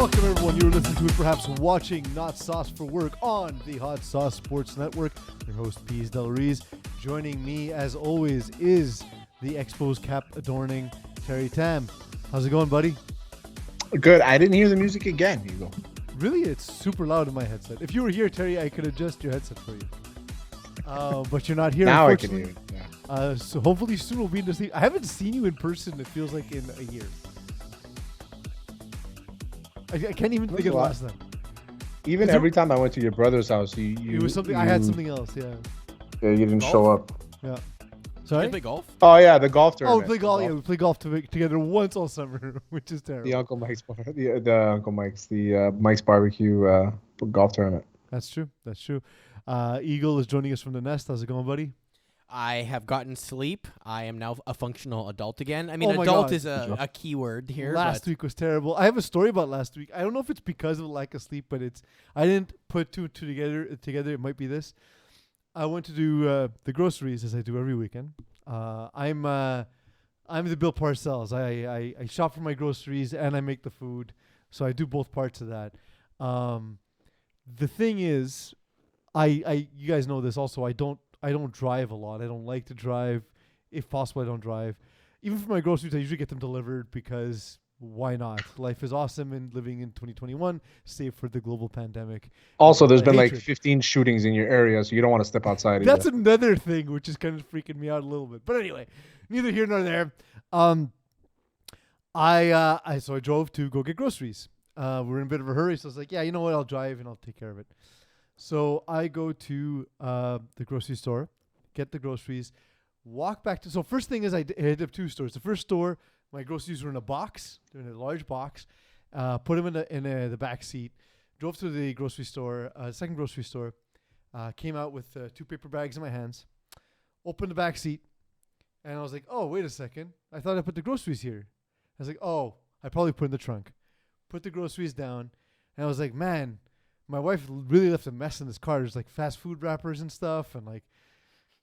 Welcome, everyone. You're listening to it, perhaps watching Not Sauce for Work on the Hot Sauce Sports Network. Your host, Peas Del Rees. Joining me, as always, is the Expos cap adorning Terry Tam. How's it going, buddy? Good. I didn't hear the music again, Hugo. Really? It's super loud in my headset. If you were here, Terry, I could adjust your headset for you. But you're not here, now I can unfortunately. hear it. Yeah. So hopefully soon we'll be in the same. I haven't seen you in person, it feels like, in a year. I can't even think of the last time. Even every time I went to your brother's house, it was something. I had something else. Yeah. Yeah, you didn't show up. Yeah. Sorry. You play golf? Oh yeah, the golf Oh, tournament. we play golf. Yeah, we play golf together once all summer, which is terrible. The Uncle Mike's, Mike's barbecue golf tournament. That's true. That's true. Eagle is joining us from the nest. How's it going, buddy? I have gotten sleep. I am now a functional adult again. I mean, Oh my adult God. is a key word here. Last week was terrible. I have a story about last week. I don't know if it's because of lack of sleep, but I didn't put two together. It might be this. I went to do the groceries as I do every weekend. I'm the Bill Parcells. I shop for my groceries and I make the food, so I do both parts of that. The thing is, you guys know this also. I don't drive a lot. I don't like to drive. If possible, I don't drive. Even for my groceries, I usually get them delivered because why not? Life is awesome and living in 2021, save for the global pandemic. Also, there's been hatred. like 15 shootings in your area, so you don't want to step outside. That's another thing, which is kind of freaking me out a little bit. But anyway, neither here nor there. I drove to go get groceries. We're in a bit of a hurry, so I was like, yeah, you know what? I'll drive and I'll take care of it. So I go to the grocery store, get the groceries, walk back to. So first thing is I hit up two stores. The first store, my groceries were in a box. They're in a large box. Put them in the back seat. Drove to the grocery store, second grocery store. Came out with two paper bags in my hands. Opened the back seat, and I was like, "Oh, wait a second! I thought I put the groceries here." I was like, "Oh, I probably put in the trunk." Put the groceries down, and I was like, "Man, my wife really left a mess in this car. There's like fast food wrappers and stuff, and like,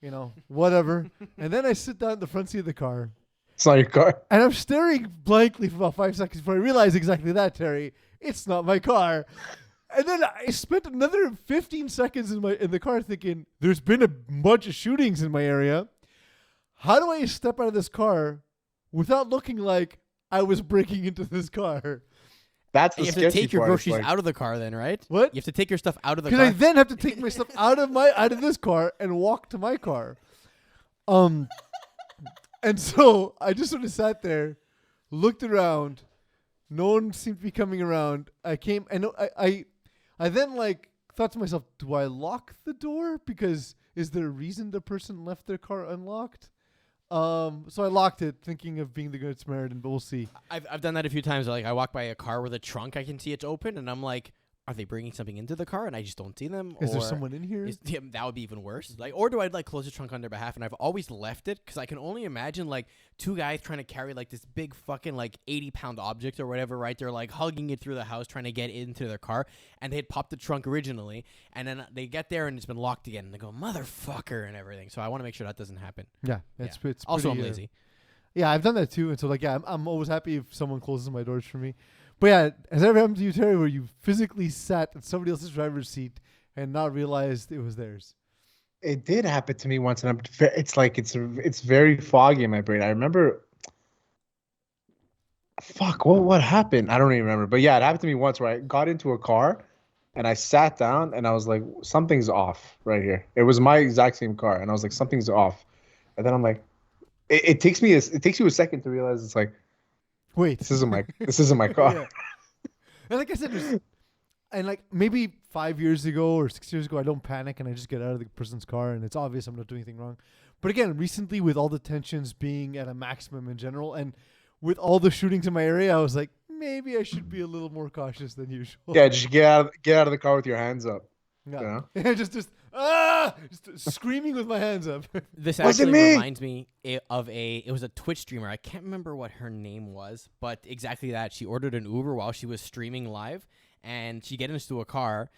you know, whatever." And then I sit down in the front seat of the car. It's not your car. And I'm staring blankly for about 5 seconds before I realize exactly that, Terry. It's not my car. And then I spent another 15 seconds in the car thinking, there's been a bunch of shootings in my area. How do I step out of this car without looking like I was breaking into this car? That's the You have to sketchy take your part. groceries Like, out of the car then, right? What? You have to take your stuff out of the Because car. I then have to take my stuff out of this car and walk to my car. And so I just sort of sat there, looked around. No one seemed to be coming around. I then like thought to myself, do I lock the door? Because is there a reason the person left their car unlocked? So I locked it, thinking of being the good Samaritan, but we'll see. I've done that a few times. Like I walk by a car with a trunk, I can see it's open, and I'm like, are they bringing something into the car and I just don't see them? Is there someone in here? That would be even worse. Like, or do I like close the trunk on their behalf? And I've always left it because I can only imagine like two guys trying to carry like this big fucking like 80-pound object or whatever, right? They're like hugging it through the house trying to get into their car, and they had popped the trunk originally, and then they get there and it's been locked again, and they go motherfucker and everything. So I want to make sure that doesn't happen. Yeah, it's Also, pretty, I'm lazy. Yeah, I've done that too, and so like I'm always happy if someone closes my doors for me. But yeah, has that ever happened to you, Terry, where you physically sat in somebody else's driver's seat and not realized it was theirs? it did happen to me once, and it's very foggy in my brain. I remember. Fuck, what happened? I don't even remember. But yeah, it happened to me once where I got into a car and I sat down and I was like, something's off right here. It was my exact same car, and I was like, something's off. And then I'm like, it takes you a second to realize it's like, wait, this isn't my car. Yeah. And like I said, and like maybe 5 years ago or 6 years ago, I don't panic and I just get out of the person's car and it's obvious I'm not doing anything wrong. But again, recently with all the tensions being at a maximum in general and with all the shootings in my area, I was like, maybe I should be a little more cautious than usual. Yeah, just get out of the car with your hands up. Yeah. You know? just screaming with my hands up. This Wasn't actually me. reminds me it was a Twitch streamer. I can't remember what her name was, but exactly that. She ordered an Uber while she was streaming live, and she gets into a car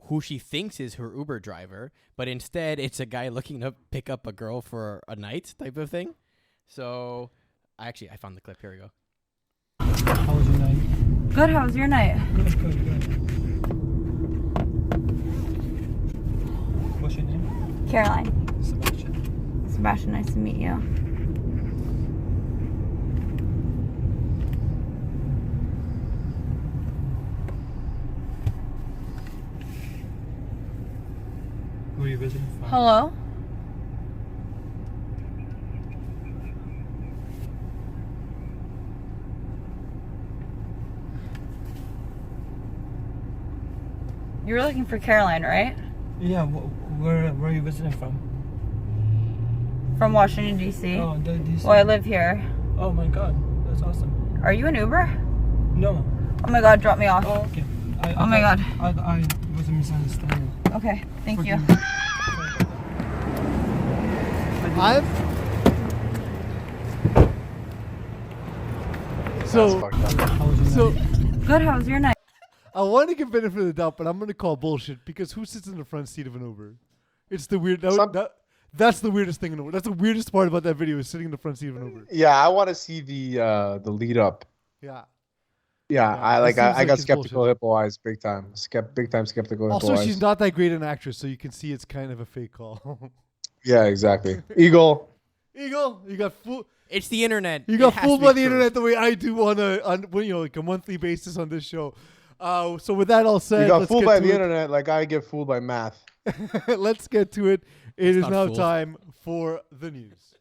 who she thinks is her Uber driver, but instead it's a guy looking to pick up a girl for a night type of thing. So I found the clip. Here we go. How was your night? Good. How was your night? Good. What's your name? Caroline. Sebastian. Sebastian, nice to meet you. Who are you visiting from? Hello? You were looking for Caroline, right? Yeah, where are you visiting from? From Washington, D.C. Oh, DC. Well, I live here. Oh my god, that's awesome. Are you an Uber? No. Oh my god, drop me off. Oh, okay. Oh my god. I was a misunderstanding. Okay, thank you. Forgive me. I'm That's so fucked up. How was your so. night? Good, how was your night? I want to give benefit of the doubt, but I'm going to call bullshit because who sits in the front seat of an Uber? It's the weird. That's the weirdest thing in the world. That's the weirdest part about that video is sitting in the front seat of an Uber. Yeah, I want to see the lead up. Yeah. Yeah, Yeah, I that seems I like got it's skeptical bullshit. hippo eyes big time. Big time skeptical hippo Also, eyes. she's not that great an actress, so you can see it's kind of a fake call. Yeah, exactly. Eagle. Eagle, you got fooled. It's the internet. You It got has to fooled be by the true. internet the way I do on like a monthly basis on this show. So with that all said, You got let's fooled get by to the it. internet like I get fooled by math. Let's get to it. It Let's is not now fool. time for the news.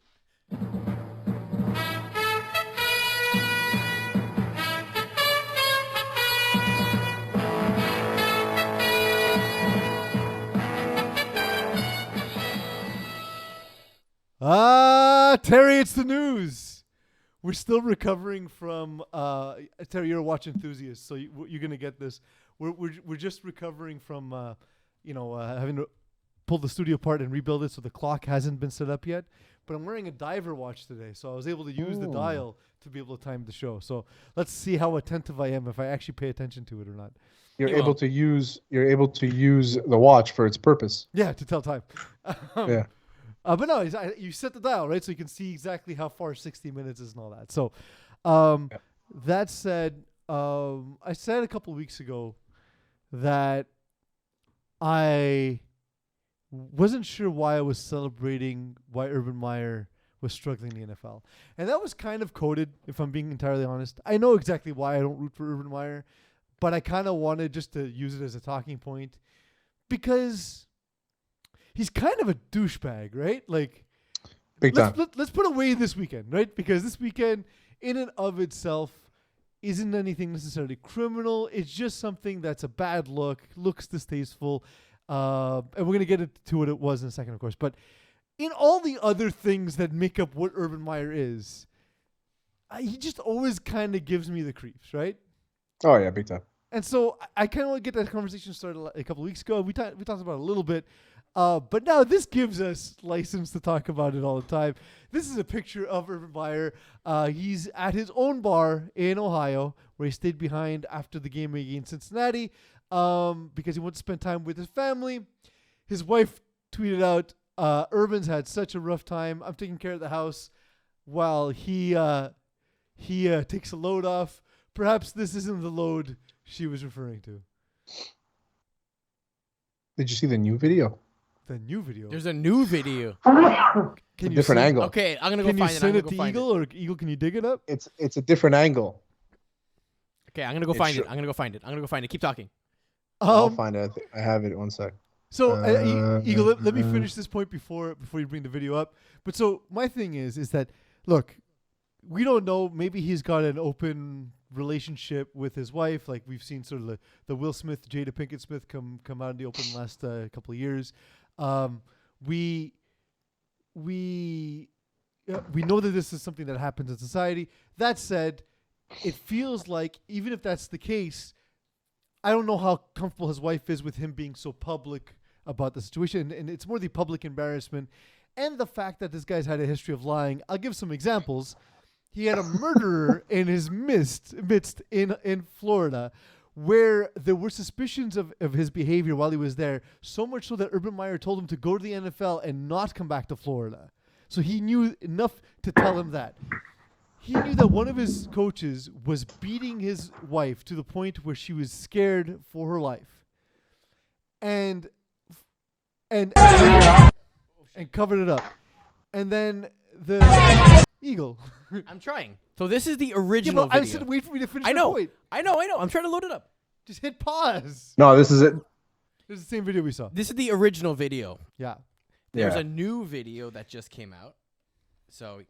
Terry, it's the news. We're still recovering from Terry. You're a watch enthusiast, so you're gonna get this. We're just recovering from having to pull the studio apart and rebuild it, so the clock hasn't been set up yet. But I'm wearing a diver watch today, so I was able to use the dial to be able to time the show. So let's see how attentive I am, if I actually pay attention to it or not. You're You able won't. to use the watch for its purpose. Yeah, to tell time. Yeah. But no, you set the dial, right? So you can see exactly how far 60 minutes is and all that. So that said, I said a couple of weeks ago that I wasn't sure why I was celebrating why Urban Meyer was struggling in the NFL. And that was kind of coded, if I'm being entirely honest. I know exactly why I don't root for Urban Meyer, but I kind of wanted just to use it as a talking point because he's kind of a douchebag, right? Like, Big time. let's put away this weekend, right? Because this weekend, in and of itself, isn't anything necessarily criminal. It's just something that's a bad look, looks distasteful, and we're gonna get into what it was in a second, of course. But in all the other things that make up what Urban Meyer is, he just always kind of gives me the creeps, right? Oh yeah, big time. And so I kind of want to get that conversation started a couple of weeks ago. We talked about it a little bit. But now this gives us license to talk about it all the time. This is a picture of Urban Meyer. He's at his own bar in Ohio where he stayed behind after the game against Cincinnati because he wanted to spend time with his family. His wife tweeted out, Urban's had such a rough time. I'm taking care of the house while he takes a load off. Perhaps this isn't the load she was referring to. Did you see the new video? The new video. There's a new video. Can Different send- angle. Okay, I'm gonna go Can you find it. I'm send gonna it go to find it. Eagle, or Eagle? Can you dig it up? It's a different angle. Okay, I'm gonna go It find it. should- I'm gonna go find it. I'm gonna go find it. Keep talking. I'll find it. I have it. One sec. So Eagle, let me finish this point before you bring the video up. But so my thing is that look, we don't know. Maybe he's got an open relationship with his wife, like we've seen sort of the Will Smith, Jada Pinkett Smith come out in the open the last couple of years. We know that this is something that happens in society. That said, it feels like even if that's the case, I don't know how comfortable his wife is with him being so public about the situation. And it's more the public embarrassment and the fact that this guy's had a history of lying. I'll give some examples. He had a murderer in his midst in Florida, where there were suspicions of his behavior while he was there, so much so that Urban Meyer told him to go to the NFL and not come back to Florida. So he knew enough to tell him that. he knew that one of his coaches was beating his wife to the point where she was scared for her life, and covered it up, and then the eagle. I'm trying. So this is the Yeah, original but I video. said wait for me to finish. I my know. point. I know. I'm trying to load it up. Just hit pause. No, this is it. This is the same video we saw. This is the original video. Yeah. There's Yeah. a new video that just came out. So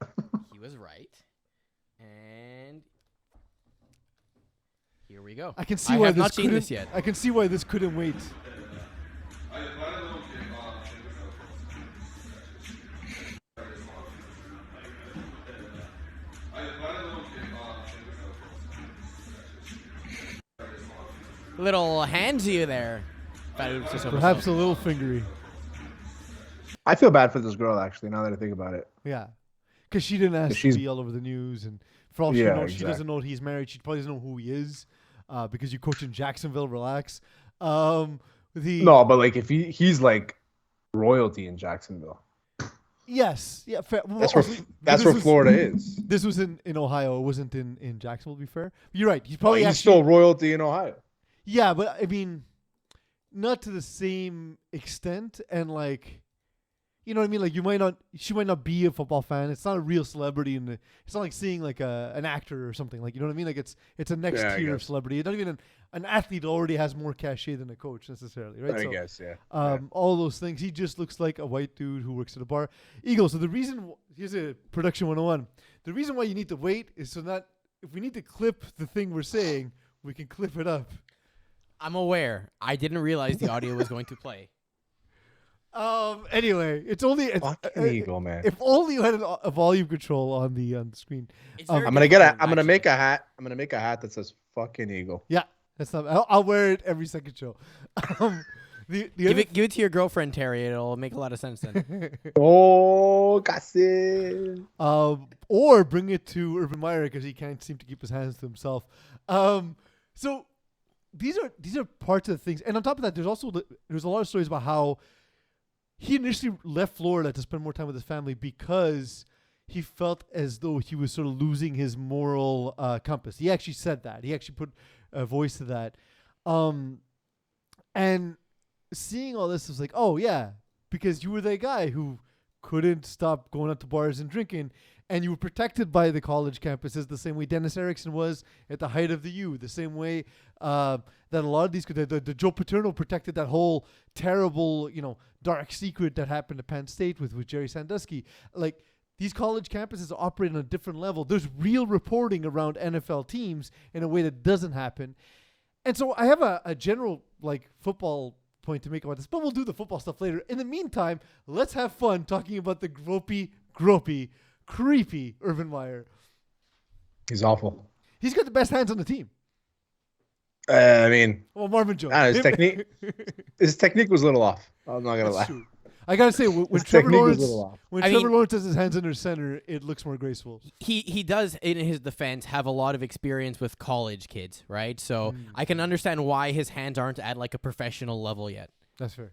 he was right. And here we go. I can see I why have this not seen couldn't- this yet. I can see why this couldn't wait. Little handsy there. Perhaps a little fingery. I feel bad for this girl, actually, now that I think about it. Yeah. Because she didn't ask to She's- be all over the news, and for all she Yeah, knows, she exactly. doesn't know he's married. She probably doesn't know who he is, because you coach in Jacksonville. Relax. The No, but like if he's like royalty in Jacksonville. Yes, yeah. Fair. Well, That's where also, that's this where was- Florida is. This was in Ohio. It wasn't in Jacksonville. To be fair, you're right. He's probably He's actually, still royalty in Ohio. yeah, but I mean, not to the same extent, and like, you know what I mean? Like, she might not be a football fan. It's not a real celebrity, and it's not like seeing like an actor or something. Like, you know what I mean? Like, it's a next Yeah, I tier of guess. celebrity. It's not even an athlete already has more cachet than a coach necessarily, right? I So, guess, yeah. all those things. He just looks like a white dude who works at a bar. Eagle. So the reason here's a production 101. The reason why you need to wait is so that if we need to clip the thing we're saying, we can clip it up. I'm aware. I didn't realize the audio was going to play. Anyway, it's Fucking Eagle, man. If only you had a volume control on the screen. It's I'm very I'm gonna difficult, make actually. a hat. I'm gonna make a hat that says "fucking Eagle." Yeah, that's not. I'll wear it every second show. The Give other it to your girlfriend, Terry. It'll make a lot of sense then. Oh, gossip. or bring it to Urban Meyer because he can't seem to keep his hands to himself. So these are parts of the things, and on top of that, there's a lot of stories about how he initially left Florida to spend more time with his family because he felt as though he was sort of losing his moral compass. He actually said that. He actually put a voice to that, and seeing all this was like, oh yeah, because you were that guy who couldn't stop going out to bars and drinking, and you were protected by the college campuses the same way Dennis Erickson was at the height of the U, the same way that a lot of these, the Joe Paterno protected that whole terrible, dark secret that happened at Penn State with Jerry Sandusky. Like, these college campuses operate on a different level. There's real reporting around NFL teams in a way that doesn't happen. And so I have a general, football point to make about this, but we'll do the football stuff later. In the meantime, let's have fun talking about the gropey, creepy Urban Meyer. He's awful. He's got the best hands on the team. I mean, Well, Marvin Jones. his technique was a little off. I'm not gonna That's lie. true. I gotta say, when His Trevor technique was Lawrence, a little off. when I Trevor mean- Lawrence has his hands under center, it looks more graceful. He does, in his defense, have a lot of experience with college kids, right? So I can understand why his hands aren't at like a professional level yet. That's fair.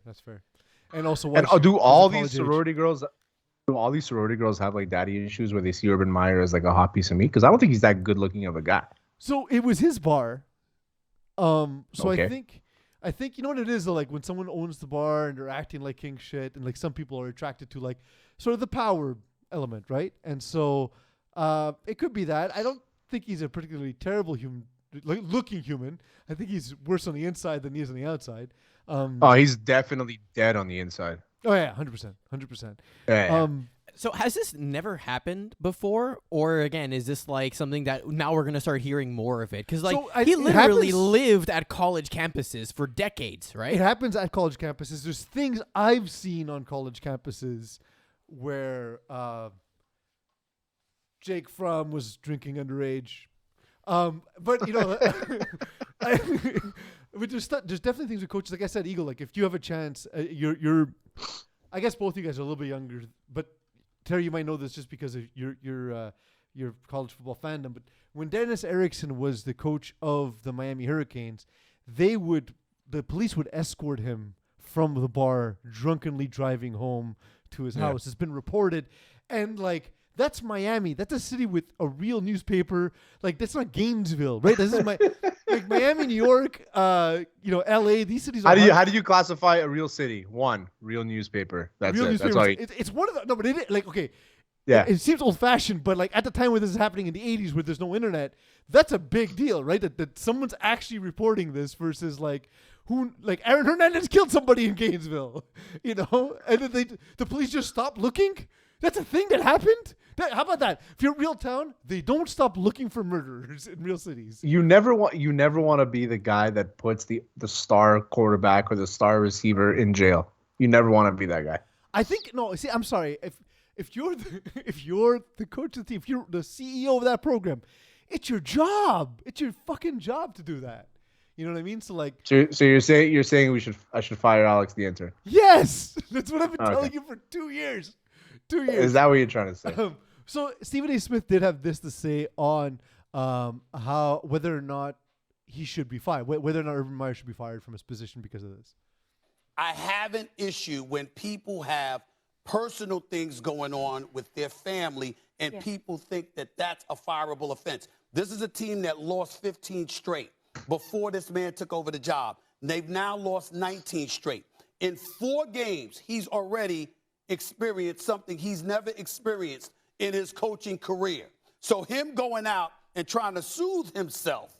And also, And watch- do all was a these college age. sorority girls? Do all these sorority girls have like daddy issues where they see Urban Meyer as like a hot piece of meat? Because I don't think he's that good looking of a guy. So it was his bar. So Okay. I think you know what it is though, like when someone owns the bar and they're acting like king shit, and like some people are attracted to like sort of the power element, right? And so it could be that. I don't think he's a particularly terrible looking human. I think he's worse on the inside than he is on the outside. Oh, he's definitely dead on the inside. Oh yeah, 100%. Yeah. So has this never happened before, or again, is this like something that now we're gonna start hearing more of it? Because like So, he it literally happens- lived at college campuses for decades, It right? happens at college campuses. There's things I've seen on college campuses where Jake Fromm was drinking underage. But but there's definitely things with coaches. Like I said, Eagle. Like if you have a chance, you're. I guess both of you guys are a little bit younger, but Terry, you might know this just because of your college football fandom. But when Dennis Erickson was the coach of the Miami Hurricanes, the police would escort him from the bar, drunkenly driving home to his house. It's been reported, and like That's Miami. That's a city with a real newspaper. Like, that's not Gainesville, right? This is like Miami, New York, LA. These cities are How do you classify a real city? One real newspaper. That's real it. newspapers. That's all. It's one of the, no, but it, like, okay. Yeah. It seems old fashioned, but like at the time when this is happening in the 80s where there's no internet, that's a big deal, right? That someone's actually reporting this versus like Aaron Hernandez killed somebody in Gainesville, and then the police just stopped looking. That's a thing that happened. How about that? If you're a real town, they don't stop looking for murderers in real cities. You never want to be the guy that puts the star quarterback or the star receiver in jail. You never want to be that guy. I think no. See, I'm sorry. If you're the coach of the team, if you're the CEO of that program, it's your job. It's your fucking job to do that. You know what I mean? So like. So you're saying I should fire Alex the intern? Yes, that's what I've been telling you for 2 years. 2 years. Is that what you're trying to say? So Stephen A. Smith did have this to say on how whether or not he should be fired, whether or not Urban Meyer should be fired from his position because of this. I have an issue when people have personal things going on with their family and people think that that's a fireable offense. This is a team that lost 15 straight before this man took over the job. They've now lost 19 straight. In 4 games, he's already experienced something he's never experienced in his coaching career. So him going out and trying to soothe himself,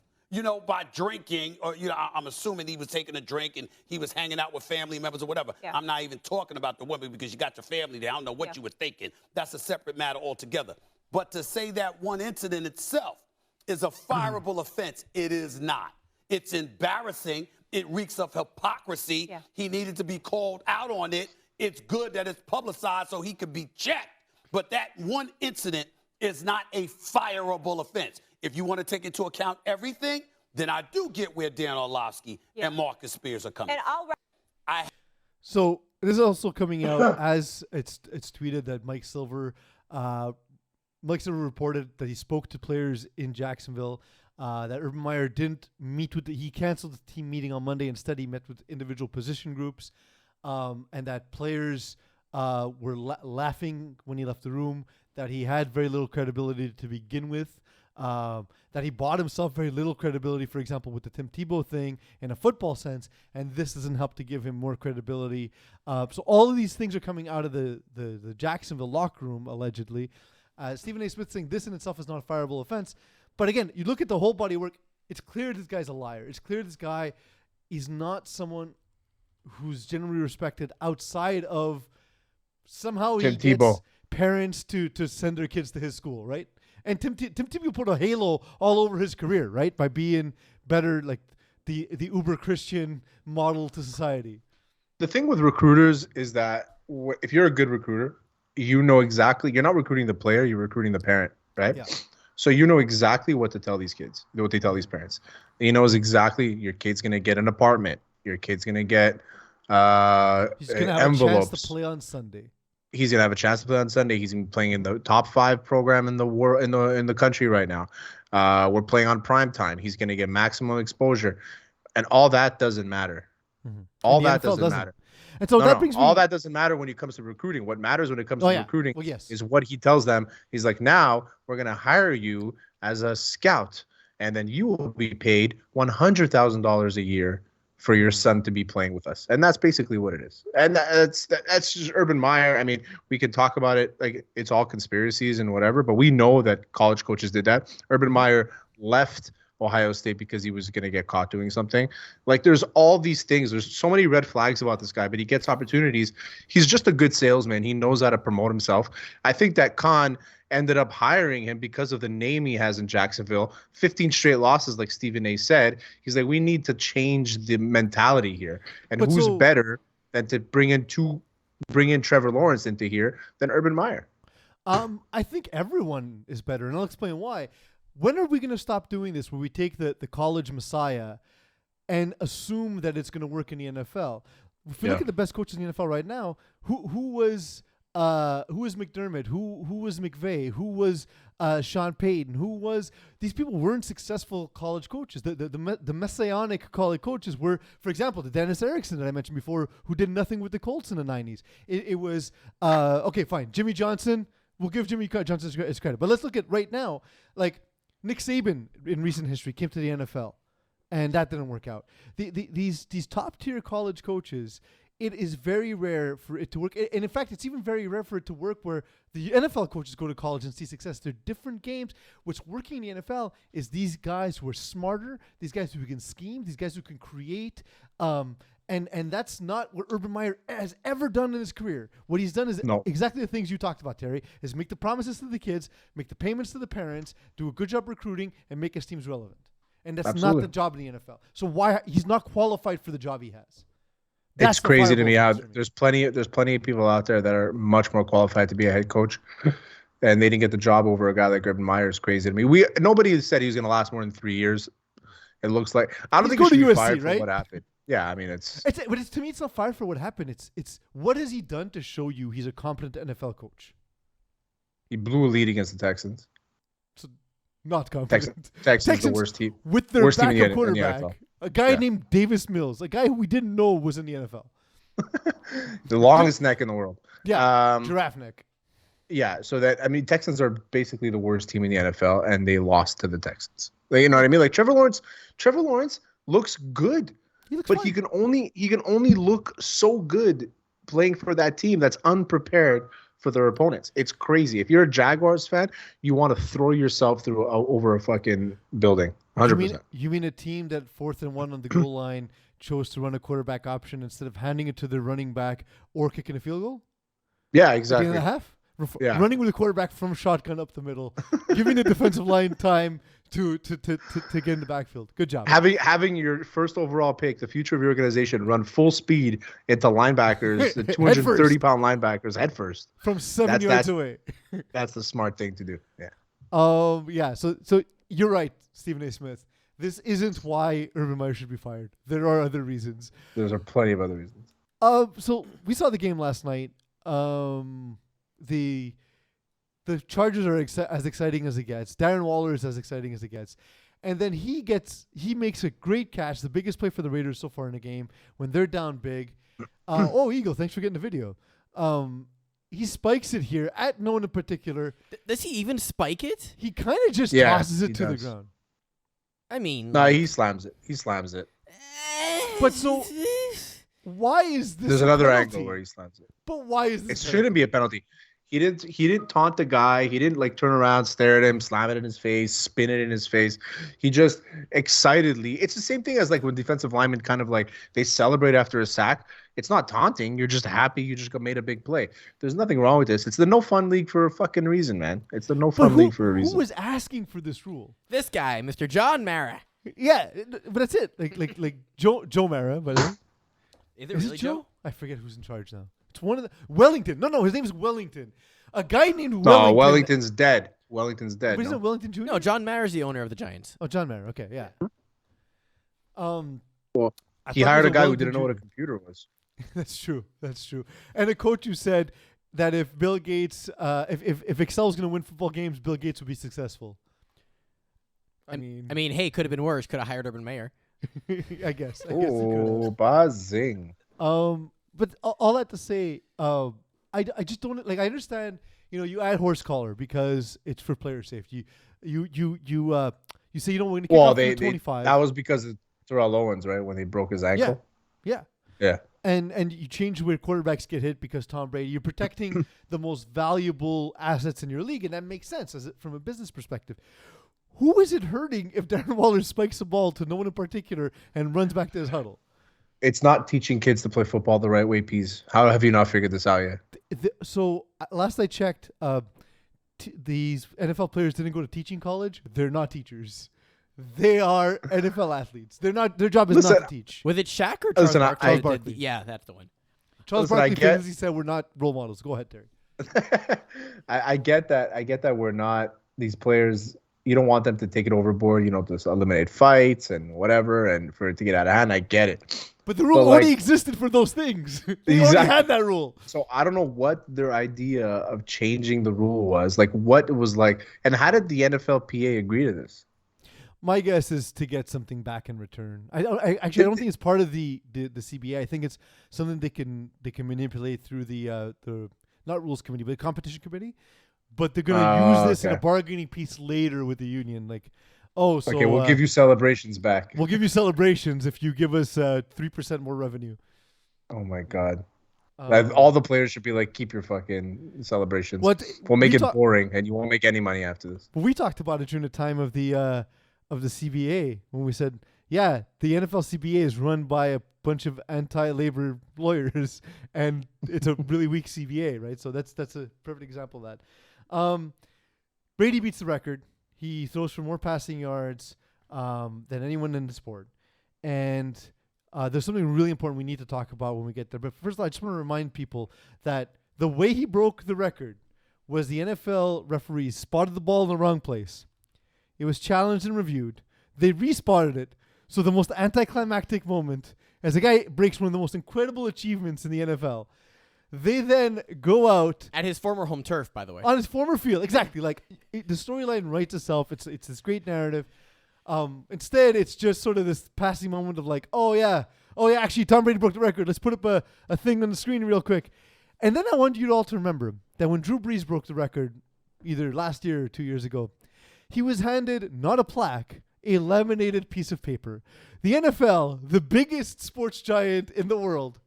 by drinking, or, I'm assuming he was taking a drink and he was hanging out with family members or whatever. Yeah. I'm not even talking about the woman because you got your family there. I don't know what you were thinking. That's a separate matter altogether. But to say that one incident itself is a fireable offense, it is not. It's embarrassing. It reeks of hypocrisy. Yeah. He needed to be called out on it. It's good that it's publicized so he could be checked. But that one incident is not a fireable offense. If you want to take into account everything, then I do get where Dan Orlovsky and Marcus Spears are coming. And So this is also coming out as it's tweeted that Mike Silver reported that he spoke to players in Jacksonville, that Urban Meyer didn't meet with he canceled the team meeting on Monday. Instead, he met with individual position groups, and that players were laughing when he left the room, that he had very little credibility to begin with, that he bought himself very little credibility, for example, with the Tim Tebow thing in a football sense, and this doesn't help to give him more credibility. So all of these things are coming out of the Jacksonville locker room, allegedly. Stephen A. Smith saying this in itself is not a fireable offense. But again, you look at the whole body of work, it's clear this guy's a liar. It's clear this guy is not someone who's generally respected outside of somehow Tim he gets Tebow. Parents to send their kids to his school, right? And Tim Tebow put a halo all over his career, right? By being better, like the uber Christian model to society. The thing with recruiters is that if you're a good recruiter, you know exactly, you're not recruiting the player, you're recruiting the parent, right? Yeah. So you know exactly what to tell these kids, what they tell these parents. He knows exactly your kid's going to get an apartment. Your kid's going to get He's going to have envelopes. a chance to play on Sunday. He's going to have a chance to play on Sunday. He's playing in the top 5 program in the world, in the country right now. We're playing on prime time. He's going to get maximum exposure. And all that doesn't matter. Mm-hmm. All that doesn't matter. And so that brings me... all that doesn't matter when it comes to recruiting. What matters when it comes to recruiting is what he tells them. He's like, now we're going to hire you as a scout, and then you will be paid $100,000 a year for your son to be playing with us. And that's basically what it is. And that's just Urban Meyer. I mean, we can talk about it like it's all conspiracies and whatever, but we know that college coaches did that. Urban Meyer left Ohio State because he was going to get caught doing something. Like, there's all these things. There's so many red flags about this guy, but he gets opportunities. He's just a good salesman. He knows how to promote himself. I think that Khan ended up hiring him because of the name he has in Jacksonville. 15 straight losses, like Stephen A. said. He's like, we need to change the mentality here. And but who's better than to bring in Trevor Lawrence into here than Urban Meyer? I think everyone is better, and I'll explain why. When are we going to stop doing this where we take the college messiah and assume that it's going to work in the NFL? If we look at the best coaches in the NFL right now, who was McDermott? Who was McVay? Who was Sean Payton? These people weren't successful college coaches. The messianic college coaches were, for example, the Dennis Erickson that I mentioned before, who did nothing with the Colts in the 90s. It was, okay, fine. Jimmy Johnson We'll give Jimmy Johnson his credit. But let's look at right now. Like Nick Saban in recent history came to the NFL, and that didn't work out. These top tier college coaches, it is very rare for it to work. And in fact, it's even very rare for it to work where the NFL coaches go to college and see success. They're different games. What's working in the NFL is these guys who are smarter, these guys who can scheme, these guys who can create. And that's not what Urban Meyer has ever done in his career. What he's done is exactly the things you talked about, Terry, is make the promises to the kids, make the payments to the parents, do a good job recruiting, and make his teams relevant. And that's not the job in the NFL. So why he's not qualified for the job he has. It's crazy to me how there's plenty of people out there that are much more qualified to be a head coach, and they didn't get the job over a guy like Urban Meyer. Is crazy to me. Nobody said he was going to last more than 3 years. It looks like I don't think he should be fired for what happened. Yeah, I mean but to me it's not fired for what happened. It's what has he done to show you he's a competent NFL coach? He blew a lead against the Texans. So not competent. Texans the worst team with their worst backup team in the quarterback. NFL. A guy named Davis Mills, a guy who we didn't know was in the NFL. The longest neck in the world. Yeah, giraffe neck. Yeah, so Texans are basically the worst team in the NFL, and they lost to the Texans. You know what I mean? Like Trevor Lawrence looks good, but he can only look so good playing for that team that's unprepared for their opponents. It's crazy. If you're a Jaguars fan, you want to throw yourself through over a fucking building. 100%. You mean a team that 4th and 1 on the goal line chose to run a quarterback option instead of handing it to their running back or kicking a field goal? Yeah, exactly. At the end of the half? Running with a quarterback from shotgun up the middle, giving the defensive line time to get in the backfield. Good job. Having your first overall pick, the future of your organization, run full speed into linebackers, the 230-pound linebackers head first. From 7 yards away. That's the smart thing to do. Yeah. Yeah. So you're right, Stephen A. Smith. This isn't why Urban Meyer should be fired. There are other reasons. There are plenty of other reasons. So we saw the game last night. The Chargers are as exciting as it gets. Darren Waller is as exciting as it gets. And then he makes a great catch, the biggest play for the Raiders so far in the game, when they're down big. Eagle, thanks for getting the video. He spikes it here at no one in particular. Does he even spike it? He kind of just tosses it to the ground. I mean... No, he slams it. But so... Why is this There's another angle where he slams it. But why is this? It shouldn't be a penalty. He didn't taunt the guy. He didn't turn around, stare at him, slam it in his face, spin it in his face. He just excitedly. It's the same thing as when defensive linemen kind of they celebrate after a sack. It's not taunting. You're just happy you just made a big play. There's nothing wrong with this. It's the no fun league for a fucking reason, man. It's the no fun league for a reason. Who was asking for this rule? This guy, Mr. John Mara. Yeah, but that's it. Like Joe Mara, by the way. Is it really Joe? I forget who's in charge now. It's one of the Wellington. No, his name is Wellington. A guy named Wellington. No, Wellington's dead. But isn't Wellington Jr.? No, John Mara is the owner of the Giants. Oh, John Mara. Okay, yeah. Well, he hired a guy who didn't know what a computer was. That's true. And a coach who said that if Bill Gates, if Excel was going to win football games, Bill Gates would be succcessal. I mean, hey, could have been worse. Could have hired Urban Meyer. I guess. Oh, buzzing. But all that to say, I just don't I understand. You add horse collar because it's for player safety. You say you don't want to kick off the 25. That was because of Terrell Owens, right? When he broke his ankle. Yeah. And you change where quarterbacks get hit because Tom Brady. You're protecting the most valuable assets in your league, and that makes sense from a business perspective. Who is it hurting if Darren Waller spikes a ball to no one in particular and runs back to his huddle? It's not teaching kids to play football the right way, Pease. How have you not figured this out yet? So last I checked, these NFL players didn't go to teaching college. They're not teachers. They are NFL athletes. They're not. Their job is not to teach. Was it Shaq or Charles Barkley? Charles Barkley. Yeah, that's the one. Charles Barkley famously said we're not role models. Go ahead, Terry. I get that. I get that we're not these players. You don't want them to take it overboard, to eliminate fights and whatever, and for it to get out of hand. I get it. But the rule already existed for those things. They already had that rule. So I don't know what their idea of changing the rule was. What it was like. And how did the NFLPA agree to this? My guess is to get something back in return. I don't think it's part of the CBA. I think it's something they can manipulate through the not rules committee, but competition committee. but they're gonna use this in a okay. bargaining piece later with the union. Like, oh, so Okay, we'll give you celebrations back. we'll give you celebrations if you give us 3% more revenue. Oh my god. Um, All the players should be like, keep your fucking celebrations. What We'll make we it talk- boring, and you won't make any money after this. But we talked about it during the time of the CBA when we said, yeah, the NFL CBA is run by a bunch of anti-labor lawyers, and it's a really weak CBA, right? So that's a perfect example of that. Brady beats the record. He throws for more passing yards than anyone in the sport, and there's something really important we need to talk about when we get there. But first of all, I just want to remind people that the way he broke the record was the NFL referees spotted the ball in the wrong place. It was challenged and reviewed. They respotted it. So the most anticlimactic moment, as a guy breaks one of the most incredible achievements in the NFL, they then go out At his former home turf, by the way. on his former field. Exactly. Like the storyline writes itself. It's this great narrative. Instead, it's just sort of this passing moment of like, oh yeah, actually Tom Brady broke the record. Let's put up a thing on the screen real quick. And then I want you all to remember that when Drew Brees broke the record, either last year or 2 years ago, he was handed not a plaque, a laminated piece of paper. The NFL, the biggest sports giant in the world,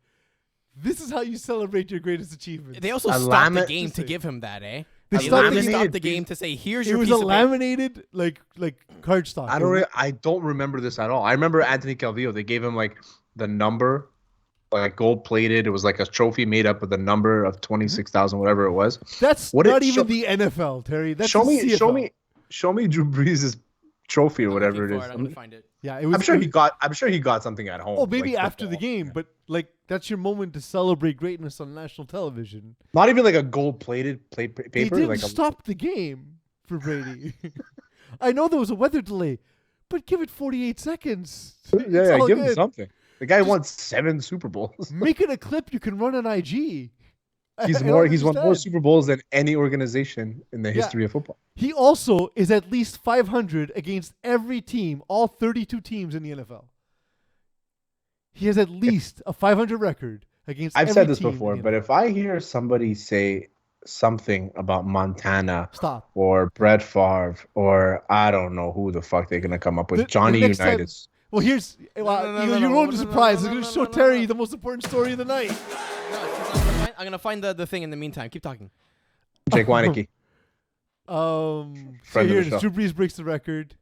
this is how you celebrate your greatest achievement. They also A stopped the laminate- game to give him that, eh? They They stopped the literally game. stopped the game to say, "Here's It your was piece a of paper." laminated like cardstock. I don't remember this at all. I remember Anthony Calvillo. They gave him like the number, like gold plated. It was like a trophy made up of the number of 26,000, whatever it was. That's What not it- even show- the NFL, Terry. That's show the me, CFL. show me Drew Brees' trophy or I'm whatever looking it for is. I'm gonna find it. Yeah, it was. I'm sure he got something at home. Oh, maybe like after the football. game, but like that's your moment to celebrate greatness on national television. Not even like a gold plated paper. They didn't Like stop the game for Brady. I know there was a weather delay, but give it 48 seconds. It's yeah, all give him good. something. The guy won 7 Super Bowls. Make it a clip you can run on IG. He's I don't won more understand. Super Bowls than any organization in the Yeah. history of football. He also is at least 500 against every team, all 32 teams in the NFL. He has at least a 500 record against I've every said this team in before, the but NFL. if I hear somebody say something about Montana Stop. or Brett Favre or I don't know who the fuck they're gonna come up with, The Johnny next time- Unitas. Well, here's no, no, you no, ruined no, the no, surprise. no, I'm no, going to no, show no, Terry no. the most important story of the night. I'm gonna find the thing in the meantime. Keep talking. Jake Weineke. So Friend of here the it is. show. Drew Brees breaks the record.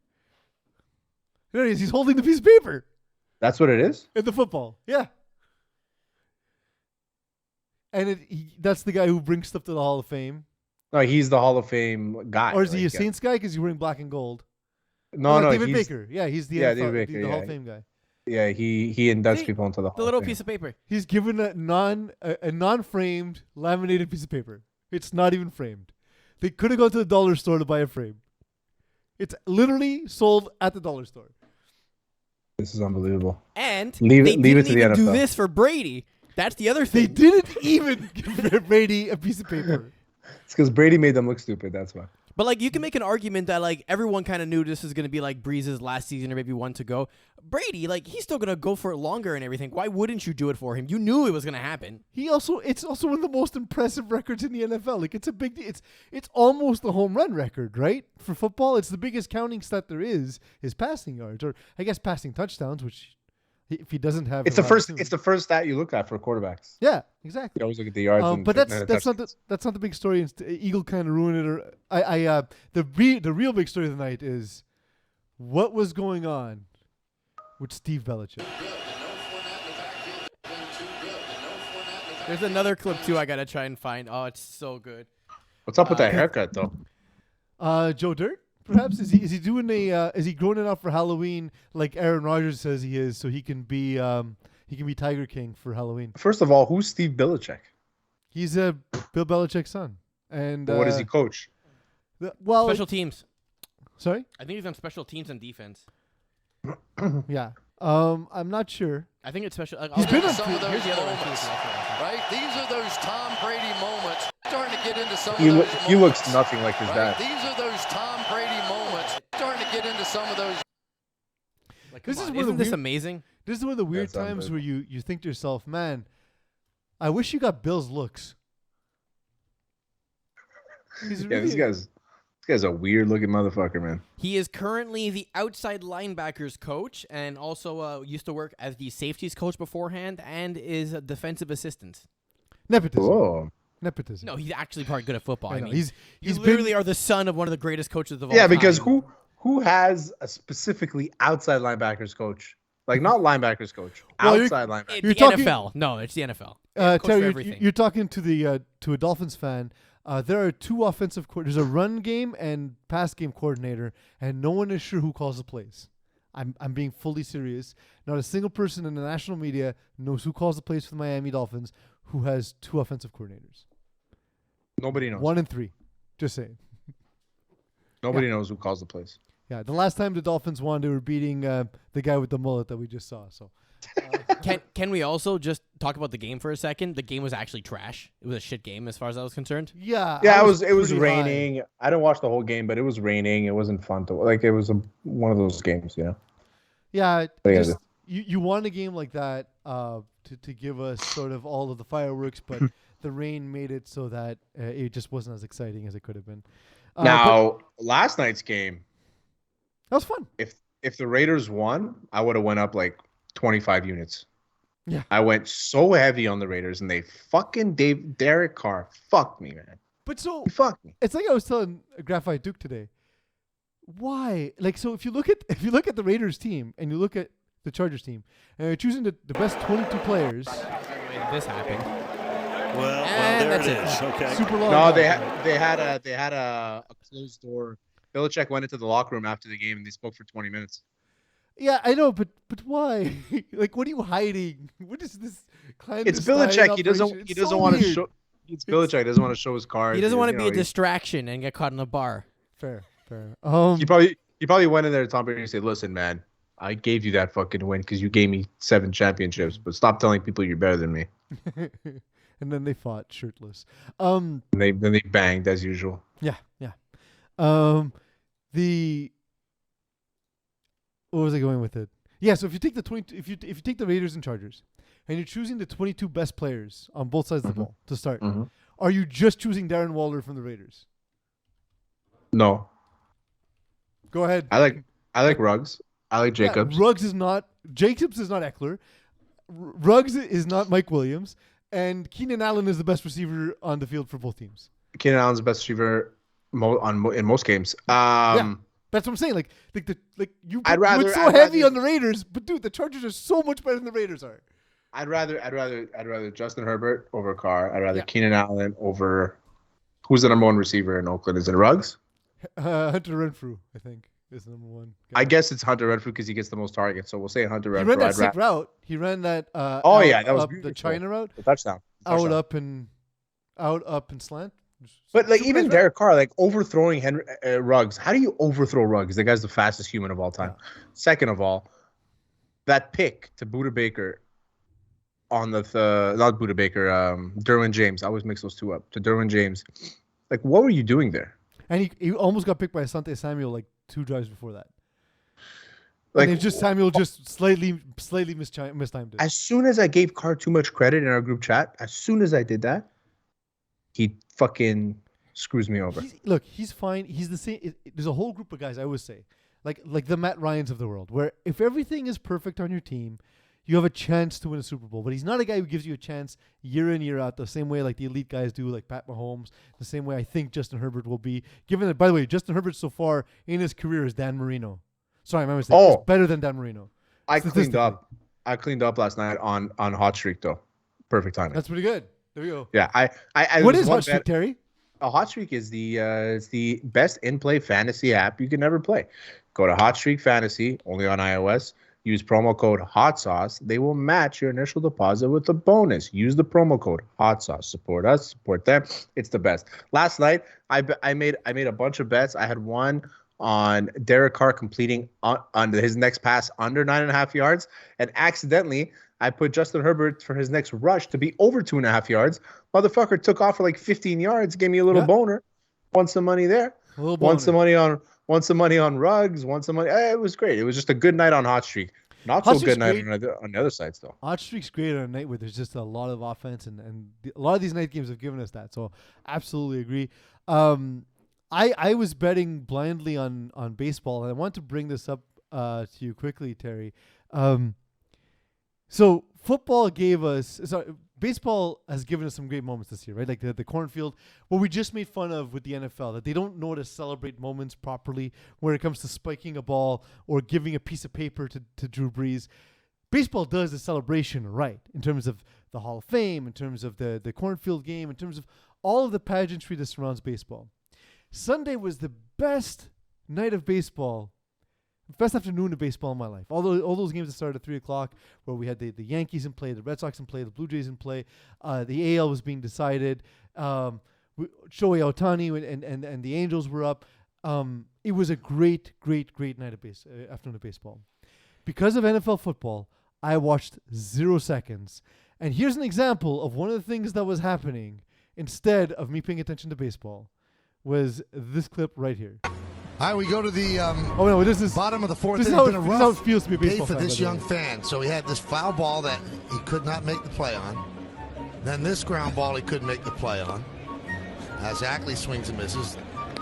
There he is. He's holding the piece of paper That's what it is? in the football. Yeah. And that's the guy who brings stuff to the Hall of Fame. No, he's the Hall of Fame guy. Or is he a like, Saints guy because he's wearing black and gold? No, no, David he's, Baker. Yeah, he's the Yeah, NFL, David Baker, the Hall yeah. of Fame guy. yeah, he inducts See, people into the Hall The little of Fame. piece of paper. He's given a non-framed laminated piece of paper. It's not even framed. They could have gone to the dollar store to buy a frame. It's literally sold at the dollar store. This is unbelievable. And Leave they it didn't to the even do NFL. this for Brady. That's the other They thing. didn't even give Brady a piece of paper. It's because Brady made them look stupid. That's why. But like you can make an argument that like everyone kind of knew this was gonna be like Breeze's last season or maybe one to go. Brady, like he's still gonna go for it longer and everything. Why wouldn't you do it for him? You knew it was gonna happen. It's also one of the most impressive records in the NFL. Like it's a big, it's almost a home run record, right? For football, it's the biggest counting stat there is passing yards, or I guess passing touchdowns, which if he doesn't have, It's the first stat you look at for quarterbacks. Yeah, exactly. You always look at the yards. and But and that's not touchdowns. that's not the big story. Eagle kind of ruined it. Or the real big story of the night is what was going on with Steve Belichick. There's another clip too I gotta try and find. Oh, it's so good. What's up with that haircut though? Joe Dirt, perhaps is he doing is he growing it out for Halloween like Aaron Rodgers says he is, so he can be Tiger King for Halloween. First of all, who's Steve Belichick? He's Bill Belichick's son, and What does he coach? Well, Special teams. sorry, I think he's on special teams and defense. yeah. I'm not sure. I think it's special. He's been on some of those Here's the other one, too, moments, so that's what I think. right? These are those Tom Brady moments. Starting to get into some He of those he looks moments, nothing like his right? dad. These are those Tom Brady moments. Starting to get into some of those. Like, This come is on, one of the isn't this weird- amazing? This is one of the weird That's times where you think to yourself, man, I wish you got Bill's looks. He's Yeah, really, this guy's a weird looking motherfucker, man. He is currently the outside linebackers coach and also used to work as the safeties coach beforehand and is a defensive assistant. nepotism. Whoa. Nepotism. No, he's actually probably good at football. I I know. mean, He's you been- literally are the son of one of the greatest coaches of all Yeah, time. because who has a specifically outside linebackers coach? Like not linebackers coach, Well, outside linebackers. It's You're the talking- NFL. No, it's the NFL. Coach for Terry, everything. you're talking to the to a Dolphins fan. There are two offensive there's a run game and pass game coordinator, and no one is sure who calls the plays. I'm being fully serious. Not a single person in the national media knows who calls the plays for the Miami Dolphins, who has two offensive coordinators. Nobody knows. 1 and 3. Just saying. Nobody knows who calls the plays. Yeah, the last time the Dolphins won, they were beating the guy with the mullet that we just saw. So Can we also just talk about the game for a second? The game was actually trash. It was a shit game as far as I was concerned. yeah, Yeah, I it was pretty high. raining. I didn't watch the whole game, but it was raining. It wasn't fun to like. It was one of those games, you know. Yeah, But yeah, just, you want a game like that to give us sort of all of the fireworks, but the rain made it so that it just wasn't as exciting as it could have been. But Now, last night's game, that was fun. if the Raiders won, I would have went up like 25 units. Yeah. I went so heavy on the Raiders, and they fucking Derek Carr fucked me, man. But so He fucked me. it's like I was telling Graphite Duke today. Why? Like, so if you look at the Raiders team and you look at the Chargers team, and you're choosing the best 22 players, This happened. Well, And there it that's is. Okay. super long. No, guys. they had a closed door. Belichick went into the locker room after the game, and they spoke for 20 minutes. Yeah, I know, but why? Like, what are you hiding? What is this? It's clandestine Belichick. He doesn't operation? It's want so to weird. show. It's Belichick. He doesn't want to show his card. He doesn't want to You be know, a distraction and get caught in a bar. Fair. He probably went in there to Tom Brady and said, "Listen, man, I gave you that fucking win because you gave me 7 championships, but stop telling people you're better than me." And then they fought shirtless. And then they banged as usual. Yeah. What was I going with it? Yeah. So if you take the 20, if you take the Raiders and Chargers, and you're choosing the 22 best players on both sides of the ball to start, are you just choosing Darren Waller from the Raiders? No, Go ahead. I like Ruggs. I like Yeah, Jacobs. Ruggs is not Eckler. Ruggs is not Mike Williams, and Keenan Allen is the best receiver on the field for both teams. Keenan Allen's the best receiver in most games. That's what I'm saying. Like you I'd you rather- went so I'd heavy rather- on the Raiders, but dude, the Chargers are so much better than the Raiders are. I'd rather Justin Herbert over Carr. I'd rather Yeah. Keenan Allen over who's the number 1 receiver in Oakland? Is it Ruggs? Hunter Renfrew, I think, is the number 1 guy. I guess it's Hunter Renfrew because he gets the most targets. So we'll say Hunter He Renfrew. ran that I'd sick ra- route. He ran that. Oh, out, yeah, that was up the beautiful. China route, The touchdown. out up and slant. But like Super even nice route. Derek Carr, like overthrowing Ruggs. How do you overthrow Ruggs? The guy's the fastest human of all time. Yeah. Second of all, that pick to Buda Baker on the not Buda Baker, Derwin James. I always mix those two up. To Derwin James, like what were you doing there? And he almost got picked by Asante Samuel like 2 drives before that. Like And Samuel just slightly mistimed it. as soon as I gave Carr too much credit in our group chat, as soon as I did that, he fucking screws me over. He's fine. He's the same. There's a whole group of guys, I always say, like the Matt Ryans of the world, where if everything is perfect on your team, you have a chance to win a Super Bowl. But he's not a guy who gives you a chance year in, year out, the same way like the elite guys do, like Pat Mahomes, the same way I think Justin Herbert will be. Given that, by the way, Justin Herbert so far in his career is Dan Marino. Sorry, my mistake. Oh. He's better than Dan Marino. I cleaned up last night on Hot Streak though. Perfect timing. That's pretty good. There we go. Yeah, I What there's is one Hot Streak, bet- Terry? A Hot Streak is the best in-play fantasy app you can ever play. Go to Hot Streak Fantasy, only on iOS. Use promo code Hot Sauce. They will match your initial deposit with a bonus. Use the promo code Hot Sauce. Support us, support them. It's the best. Last night, I made a bunch of bets. I had one on Derek Carr completing on his next pass under 9.5 yards, and accidentally I put Justin Herbert for his next rush to be over 2.5 yards. Motherfucker took off for like 15 yards, gave me a little boner. Won some money there. A little Won some boner. money on Ruggs. Won some money. It was great. It was just a good night on Hot Streak. Not Hot so Streak's good night great. on the other sides though. Hot Streak's great on a night where there's just a lot of offense, and a lot of these night games have given us that. So absolutely agree. I was betting blindly on baseball, and I want to bring this up to you quickly, Terry. So football gave us baseball has given us some great moments this year, right? Like the cornfield, what we just made fun of with the NFL, that they don't know how to celebrate moments properly when it comes to spiking a ball or giving a piece of paper to Drew Brees. Baseball does the celebration right in terms of the Hall of Fame, in terms of the cornfield game, in terms of all of the pageantry that surrounds baseball. Sunday was the best night of baseball, best afternoon of baseball in my life. All those games that started at 3 o'clock, where we had the Yankees in play, the Red Sox in play, the Blue Jays in play, the AL was being decided, Shohei Ohtani and the Angels were up. It was a great night of afternoon of baseball. Because of NFL football, I watched 0 seconds. And here's an example of one of the things that was happening instead of me paying attention to baseball, was this clip right here. All right, we go to the this is bottom of the fourth. This is inning. how Been a it rough feels to be a day baseball for fan, this by the young way. fan. So he had this foul ball that he could not make the play on. Then this ground ball he couldn't make the play on, as Ackley swings and misses.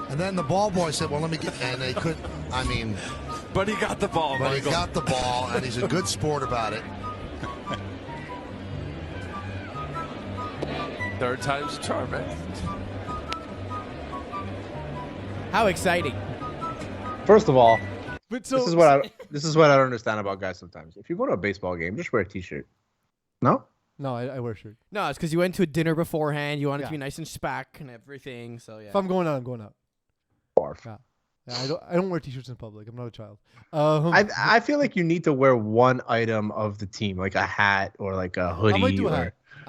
And then the ball boy said, "Well, let me get," and they could. I mean, but he got the ball. But Michael. He got the ball, and he's a good sport about it. Third time's a charm, man. How exciting! First of all, this is what I don't understand about guys sometimes. If you go to a baseball game, just wear a t-shirt. No? No, I wear a shirt. No, it's because you went to a dinner beforehand. You want it to be nice and spack and everything. So yeah. If I'm going out, I'm going out. Barf. Yeah, I don't wear t-shirts in public. I'm not a child. I feel like you need to wear one item of the team, like a hat or like a hoodie. I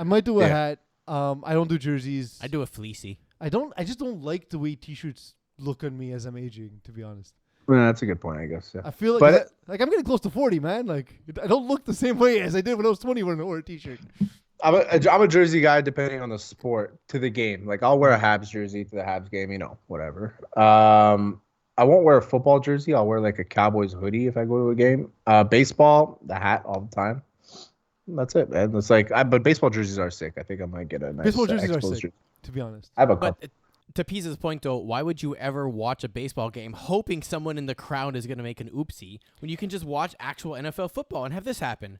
might do a hat. I don't do jerseys. I do a fleecy. I just don't like the way t-shirts look on me as I'm aging, to be honest. Well, that's a good point, I guess. Yeah. I feel like I'm getting close to 40, man. Like I don't look the same way as I did when I was 20 when I wore a t-shirt. I'm a jersey guy depending on the sport to the game. Like I'll wear a Habs jersey to the Habs game, whatever. I won't wear a football jersey. I'll wear like a Cowboys hoodie if I go to a game. Baseball, the hat all the time. That's it, man. It's like, but baseball jerseys are sick. I think I might get a nice baseball jerseys are sick, to be honest. I have a couple. To Pisa's point, though, why would you ever watch a baseball game hoping someone in the crowd is going to make an oopsie when you can just watch actual NFL football and have this happen?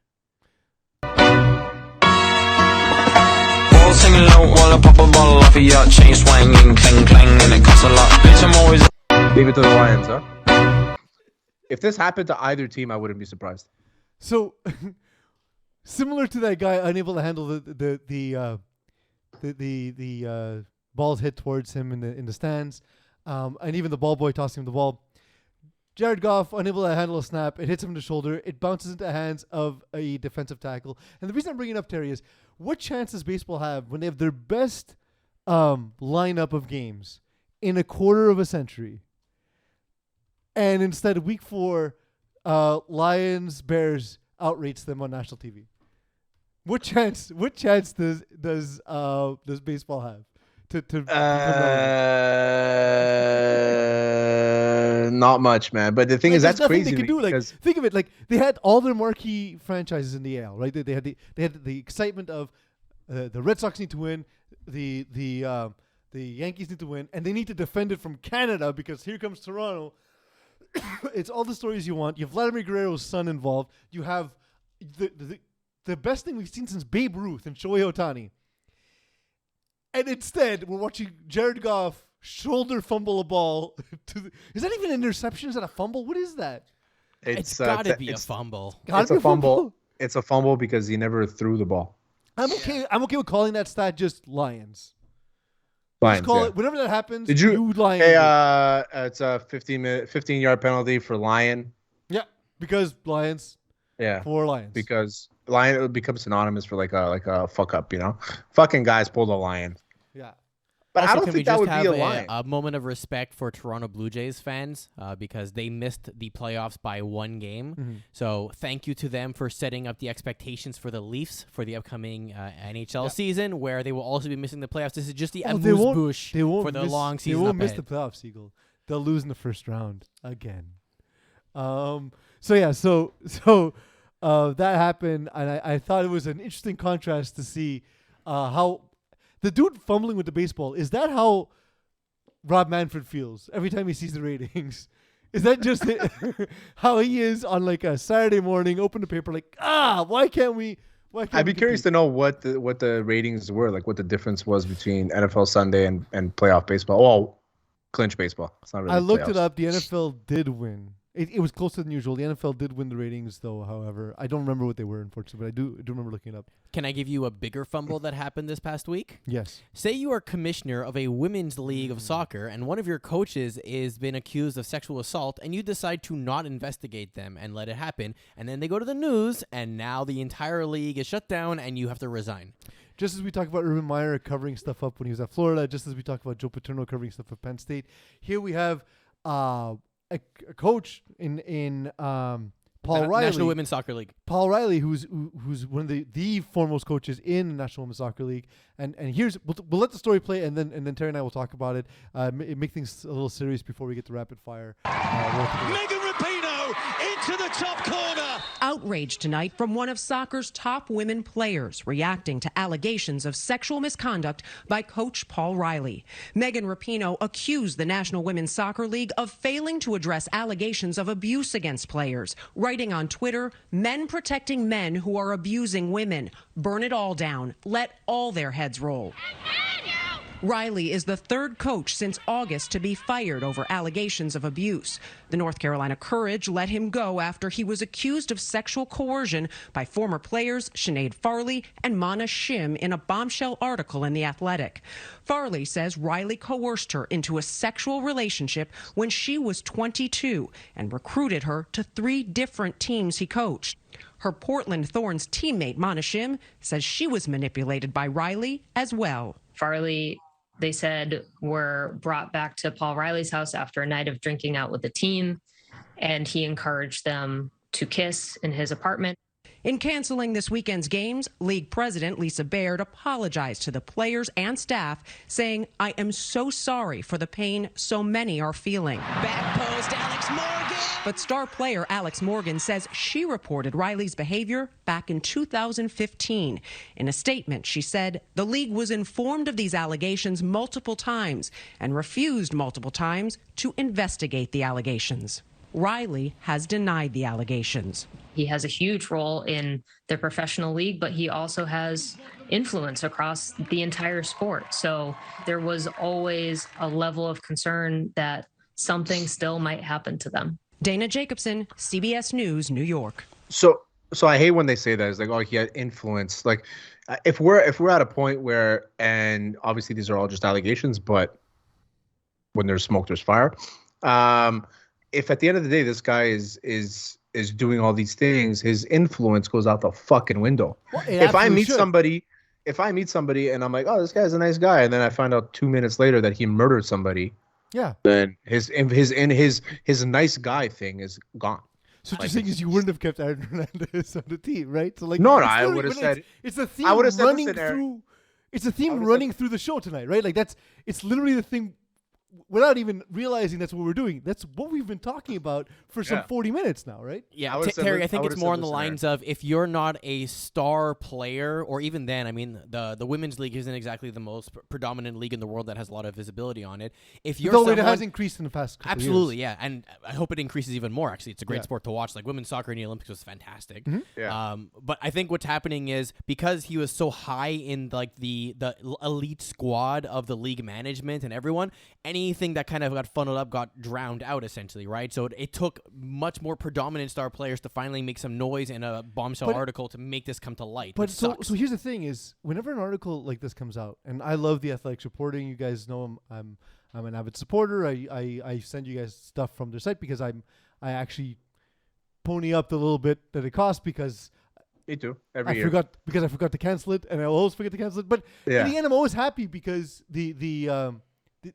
Singing low while I pop a bottle off of your chain swinging, clang clang, and it costs a lot. Bitch, I'm always leave it to the Lions, huh? If this happened to either team, I wouldn't be surprised. So, similar to that guy unable to handle the balls hit towards him in the stands, and even the ball boy tossing him the ball. Jared Goff, unable to handle a snap, it hits him in the shoulder. It bounces into the hands of a defensive tackle. And the reason I'm bringing it up, Terry, is what chance does baseball have when they have their best lineup of games in a quarter of a century, and instead Week 4, Lions Bears outrates them on national TV? What chance does baseball have? Not much, man. But the thing is, that's crazy. They can do. Like, think of it. Like they had all their marquee franchises in the AL, right? They had the excitement of the Red Sox need to win, the Yankees need to win, and they need to defend it from Canada because here comes Toronto. It's all the stories you want. You have Vladimir Guerrero's son involved. You have the best thing we've seen since Babe Ruth and Shohei Ohtani. And instead, we're watching Jared Goff shoulder fumble a ball. Is that even an interception? Is that a fumble? What is that? It's got to be a fumble. It's a fumble. It's a fumble because he never threw the ball. I'm okay with calling that stat just Lions. Lions, just call it whenever that happens. Did you Lions? Hey, it's a 15-yard penalty for Lion. Yeah, because Lions. Yeah, for Lions. Because Lion would become synonymous for like a fuck up, Fucking guys pulled a Lion. Yeah. But also, I don't think that would be a Lion. A moment of respect for Toronto Blue Jays fans because they missed the playoffs by 1 game. Mm-hmm. So thank you to them for setting up the expectations for the Leafs for the upcoming NHL season, where they will also be missing the playoffs. This is just the amuse-bouche for the long season. They won't miss the playoffs, Eagle. They'll lose in the first round again. So that happened, and I thought it was an interesting contrast to see how the dude fumbling with the baseball, is that how Rob Manfred feels every time he sees the ratings? Is that just how he is on like a Saturday morning? Open the paper, like why can't we? I'd be curious to know what the ratings were, like what the difference was between NFL Sunday and playoff baseball. Well, clinch baseball. It's not really. I looked it playoffs. up. The NFL did win. It was closer than usual. The NFL did win the ratings, though. However, I don't remember what they were, unfortunately, but I do remember looking it up. Can I give you a bigger fumble that happened this past week? Yes. Say you are commissioner of a women's league of soccer, and one of your coaches is been accused of sexual assault, and you decide to not investigate them and let it happen, and then they go to the news, and now the entire league is shut down, and you have to resign. Just as we talked about Urban Meyer covering stuff up when he was at Florida, just as we talked about Joe Paterno covering stuff at Penn State, here we have a coach in Paul Riley, National Women's Soccer League. Paul Riley, who's one of the foremost coaches in the National Women's Soccer League, and here's we'll let the story play, and then Terry and I will talk about it. Make things a little serious before we get to rapid fire. Megan Rapinoe into the top corner. Outrage tonight from one of soccer's top women players reacting to allegations of sexual misconduct by coach Paul Riley. Megan Rapinoe accused the National Women's Soccer League of failing to address allegations of abuse against players, writing on Twitter, "Men protecting men who are abusing women. Burn it all down. Let all their heads roll." Riley is the third coach since August to be fired over allegations of abuse. The North Carolina Courage let him go after he was accused of sexual coercion by former players Sinead Farley and Mana Shim in a bombshell article in The Athletic. Farley says Riley coerced her into a sexual relationship when she was 22 and recruited her to 3 different teams he coached. Her Portland Thorns teammate Mana Shim says she was manipulated by Riley as well. Farley, they said, were brought back to Paul Riley's house after a night of drinking out with the team, and he encouraged them to kiss in his apartment. In canceling this weekend's games, league president Lisa Baird apologized to the players and staff, saying, "I am so sorry for the pain so many are feeling." Back post, Alex Morgan. But star player Alex Morgan says she reported Riley's behavior back in 2015. In a statement, she said the league was informed of these allegations multiple times and refused multiple times to investigate the allegations. Riley has denied the allegations. He has a huge role in the professional league, but he also has influence across the entire sport. So there was always a level of concern that something still might happen to them. Dana Jacobson, CBS News, New York. So I hate when they say that. It's like, oh, he had influence. Like, if we're at a point where, and obviously these are all just allegations, but when there's smoke, there's fire. If at the end of the day this guy is doing all these things, his influence goes out the fucking window. Well, if I meet somebody and I'm like, oh, this guy's a nice guy, and then I find out 2 minutes later that he murdered somebody, yeah, then his nice guy thing is gone. So what you're saying is you wouldn't have kept Aaron Hernandez on the team, right? So like, no, I would have said it's a theme I would have running said, through. It's a theme running through the show tonight, right? Like it's literally the thing. Without even realizing that's what we're doing, that's what we've been talking about for some 40 minutes now, right? Yeah, Terry, I think it's more on the lines of if you're not a star player, or even then, I mean, the women's league isn't exactly the most predominant league in the world that has a lot of visibility on it. If you're Though it has increased in the past couple absolutely, years. yeah, and I hope it increases even more. Actually, it's a great sport to watch. Like women's soccer in the Olympics was fantastic. Mm-hmm. Yeah. But I think what's happening is because he was so high in like the elite squad of the league management and everyone, anything that kind of got funneled up got drowned out essentially, right? So it took much more predominant star players to finally make some noise in a bombshell article to make this come to light. But so here's the thing: is whenever an article like this comes out, and I love the Athletics reporting. You guys know I'm an avid supporter. I send you guys stuff from their site because I actually pony up the little bit that it costs because. Me too. I Every year. forgot to cancel it, and I always forget to cancel it. But in the end, I'm always happy because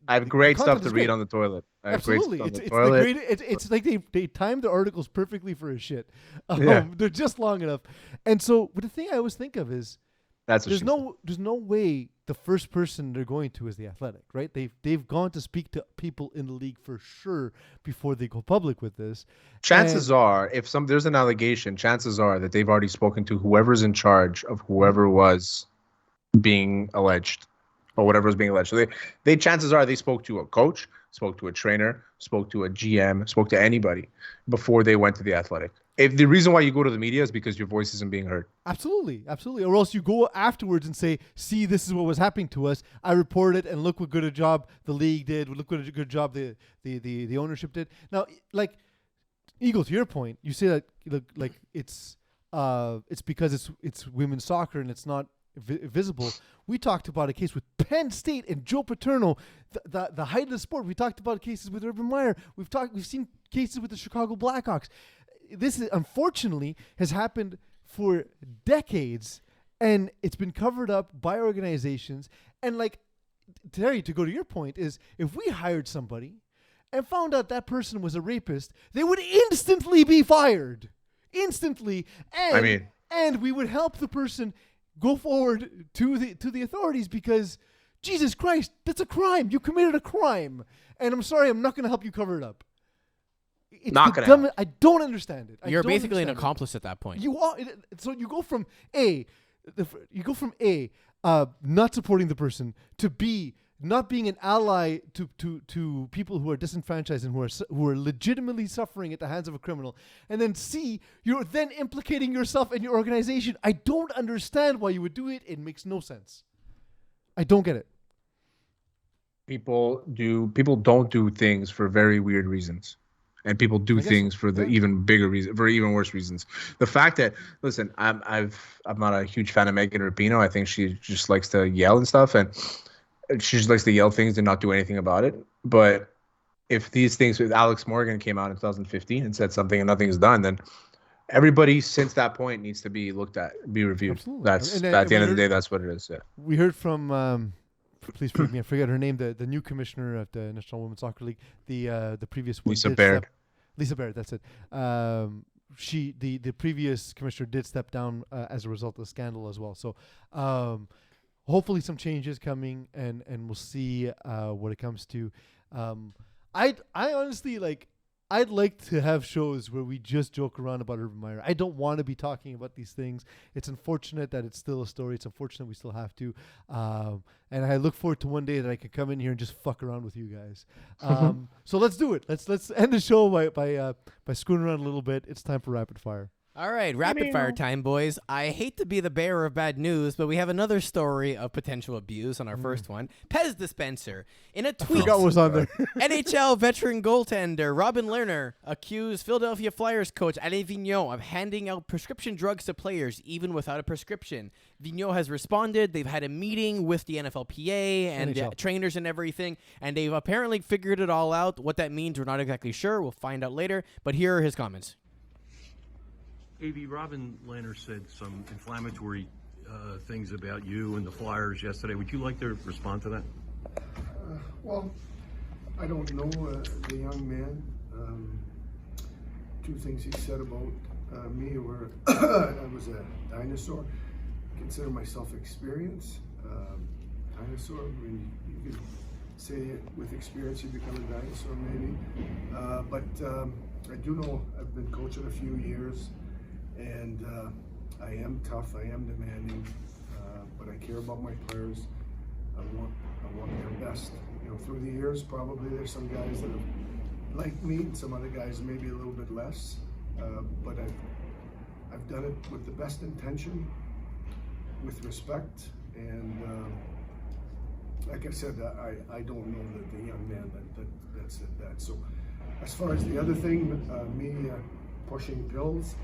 I have great stuff to read great. on the toilet. I have Absolutely, great stuff it's on the toilet. it's like they timed the articles perfectly for his shit. They're just long enough, and so. But the thing I always think of is there's no way the first person they're going to is the Athletic, right? They've gone to speak to people in the league for sure before they go public with this. Chances are, if there's an allegation, chances are that they've already spoken to whoever's in charge of whoever was being alleged. or whatever was being alleged. So they chances are they spoke to a coach, spoke to a trainer, spoke to a GM, spoke to anybody before they went to the Athletic. If the reason why you go to the media is because your voice isn't being heard. Absolutely. Or else you go afterwards and say, see, this is what was happening to us. I reported, and look what good a job the league did. Look what a good job the ownership did. Now, like, Eagle, to your point, you say that like it's because it's women's soccer and it's not visible. We talked about a case with Penn State and Joe Paterno, the height of the sport. We talked about cases with Urban Meyer. We've seen cases with the Chicago Blackhawks. This is, unfortunately, has happened for decades, and it's been covered up by organizations. And like, Terry, to go to your point, is if we hired somebody and found out that person was a rapist, they would instantly be fired. Instantly. And we would help the person go forward to the authorities, because Jesus Christ, that's a crime. You committed a crime. And I'm sorry, I'm not going to help you cover it up. It's not going to happen. I don't understand it. You're basically an accomplice at that point. You are. So you go from A, not supporting the person, to B, not being an ally to people who are disenfranchised and who are legitimately suffering at the hands of a criminal, and then C, you're then implicating yourself and your organization. I don't understand why you would do it. It makes no sense. I don't get it. People don't do things for very weird reasons. And people do things for the even bigger reason, for even worse reasons. The fact that, listen, I'm not a huge fan of Megan Rapinoe. I think she just likes to yell and stuff, and she just likes to yell things and not do anything about it. But if these things with Alex Morgan came out in 2015 and said something and nothing's done, then everybody since that point needs to be looked at, be reviewed. Absolutely. That's at the end of the day, that's what it is. Yeah. We heard from. Please forgive me, I forget her name. The new commissioner at the National Women's Soccer League. The previous one. Lisa Baird. Lisa Baird, that's it. The previous commissioner did step down as a result of the scandal as well. So hopefully some changes coming, and we'll see what it comes to. I honestly I'd like to have shows where we just joke around about Urban Meyer. I don't want to be talking about these things. It's unfortunate that it's still a story. It's unfortunate we still have to. And I look forward to one day that I can come in here and just fuck around with you guys. So let's do it. Let's end the show by screwing around a little bit. It's time for rapid fire. All right, rapid fire time, boys. I hate to be the bearer of bad news, but we have another story of potential abuse on our first one. Pez dispenser. In a tweet, I forgot what was on there. NHL veteran goaltender Robin Lerner accused Philadelphia Flyers coach Alain Vigneault of handing out prescription drugs to players even without a prescription. Vigneault has responded. They've had a meeting with the NFLPA and trainers and everything, and they've apparently figured it all out. What that means, we're not exactly sure. We'll find out later, but here are his comments. AV, Robin Lehner said some inflammatory things about you and the Flyers yesterday. Would you like to respond to that? Well, I don't know the young man. Two things he said about me were I was a dinosaur. I consider myself experienced. Dinosaur, I mean, you could say it with experience you become a dinosaur maybe. But I do know I've been coaching a few years. And I am tough, I am demanding, but I care about my players. I want their best. You know, through the years, probably there's some guys that have liked me, and some other guys maybe a little bit less. But I've done it with the best intention, with respect, and like I said, I don't know the young man that said that. So, as far as the other thing, me pushing pills.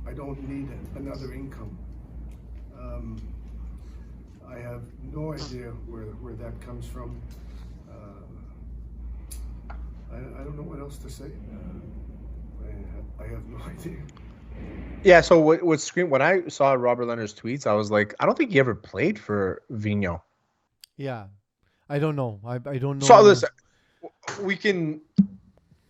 I don't need another income. I have no idea where that comes from. I don't know what else to say. I have no idea. Yeah, so when I saw Robert Lehner's tweets, I was like, I don't think he ever played for Vigneault. Yeah, I don't know. I don't know. So listen,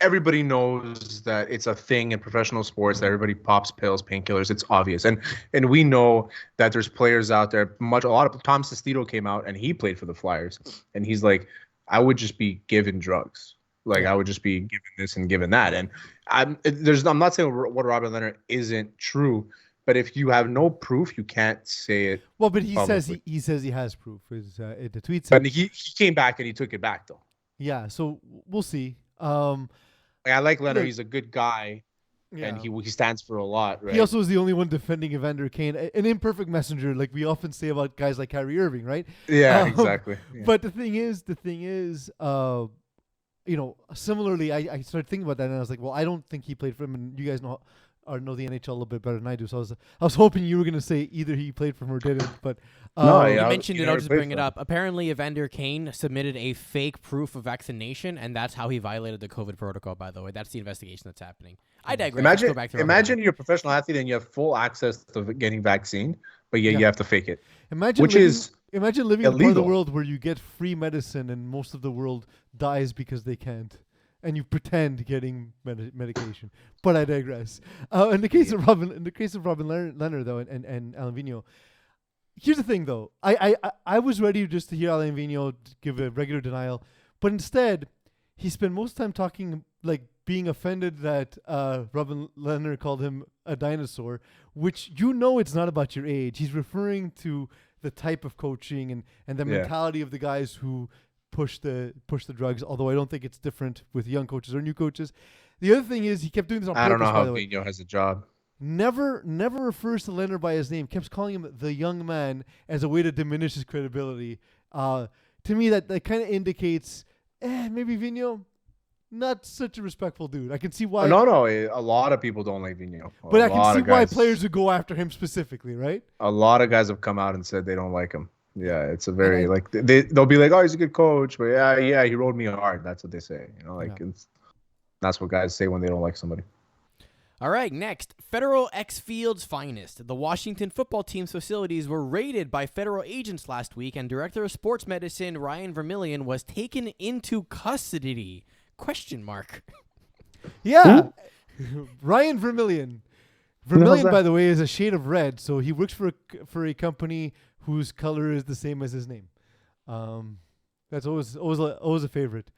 everybody knows that it's a thing in professional sports that everybody pops pills, painkillers. It's obvious. And we know that there's players out there. Tom Sestito came out and he played for the Flyers. And he's like, I would just be given drugs. Like I would just be given this and given that. And I'm not saying what Robin Lehner isn't true, But if you have no proof, you can't say it. Well, but he publicly. says he has proof. The tweet But said. he came back and he took it back though. Yeah, so we'll see. I like Leonard. Look, He's a good guy, and he stands for a lot. Right. He also is the only one defending Evander Kane, an imperfect messenger, like we often say about guys like Kyrie Irving, right? Yeah, exactly. Yeah. But the thing is, similarly, I started thinking about that, and I was like, well, I don't think he played for him, and you guys know the NHL a little bit better than I do. So I was hoping you were going to say either he played for him or didn't. But you mentioned it. I'll just bring it up. Apparently, Evander Kane submitted a fake proof of vaccination, and that's how he violated the COVID protocol. By the way, that's the investigation that's happening. I digress. Imagine you're a professional athlete and you have full access to getting vaccine, but you have to fake it. Imagine living in a part of the world where you get free medicine and most of the world dies because they can't. And you pretend getting medication, but I digress. In the case of Robin Leonard though, and Alain Vigneault, here's the thing though. I was ready just to hear Alain Vigneault give a regular denial, but instead he spent most of the time talking like being offended that Robin Leonard called him a dinosaur, which it's not about your age. He's referring to the type of coaching and the mentality of the guys who push the drugs, although I don't think it's different with young coaches or new coaches. The other thing is he kept doing this on purpose. I don't know how Vigneault has a job. Never refers to Leonard by his name. Keeps calling him the young man as a way to diminish his credibility. To me, that kind of indicates maybe Vigneault not such a respectful dude. I can see why. No, a lot of people don't like Vigneault. But I can see why players would go after him specifically, right? A lot of guys have come out and said they don't like him. Yeah, it's a very they'll be like, oh, he's a good coach, but yeah, he rode me hard. That's what they say. That's what guys say when they don't like somebody. All right, next, Federal X Field's finest. The Washington football team's facilities were raided by federal agents last week, and Director of Sports Medicine Ryan Vermillion was taken into custody. ? Yeah, Ryan Vermillion. Vermillion, by the way, is a shade of red, so he works for a company whose color is the same as his name. That's always a favorite.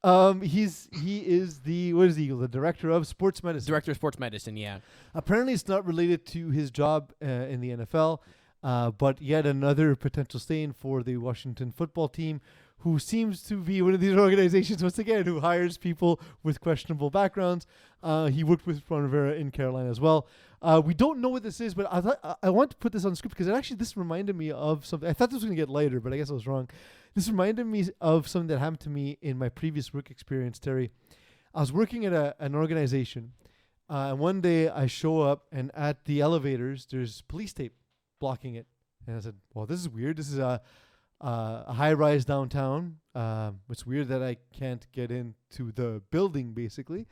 He is the director of sports medicine. Director of sports medicine, yeah. Apparently, it's not related to his job in the NFL, but yet another potential stain for the Washington football team, who seems to be one of these organizations, once again, who hires people with questionable backgrounds. He worked with Ron Rivera in Carolina as well. We don't know what this is, but I want to put this on the script because this reminded me of something. I thought this was going to get lighter, but I guess I was wrong. This reminded me of something that happened to me in my previous work experience, Terry. I was working at an organization, and one day I show up, and at the elevators, there's police tape blocking it. And I said, well, this is weird. This is a high-rise downtown. It's weird that I can't get into the building, basically.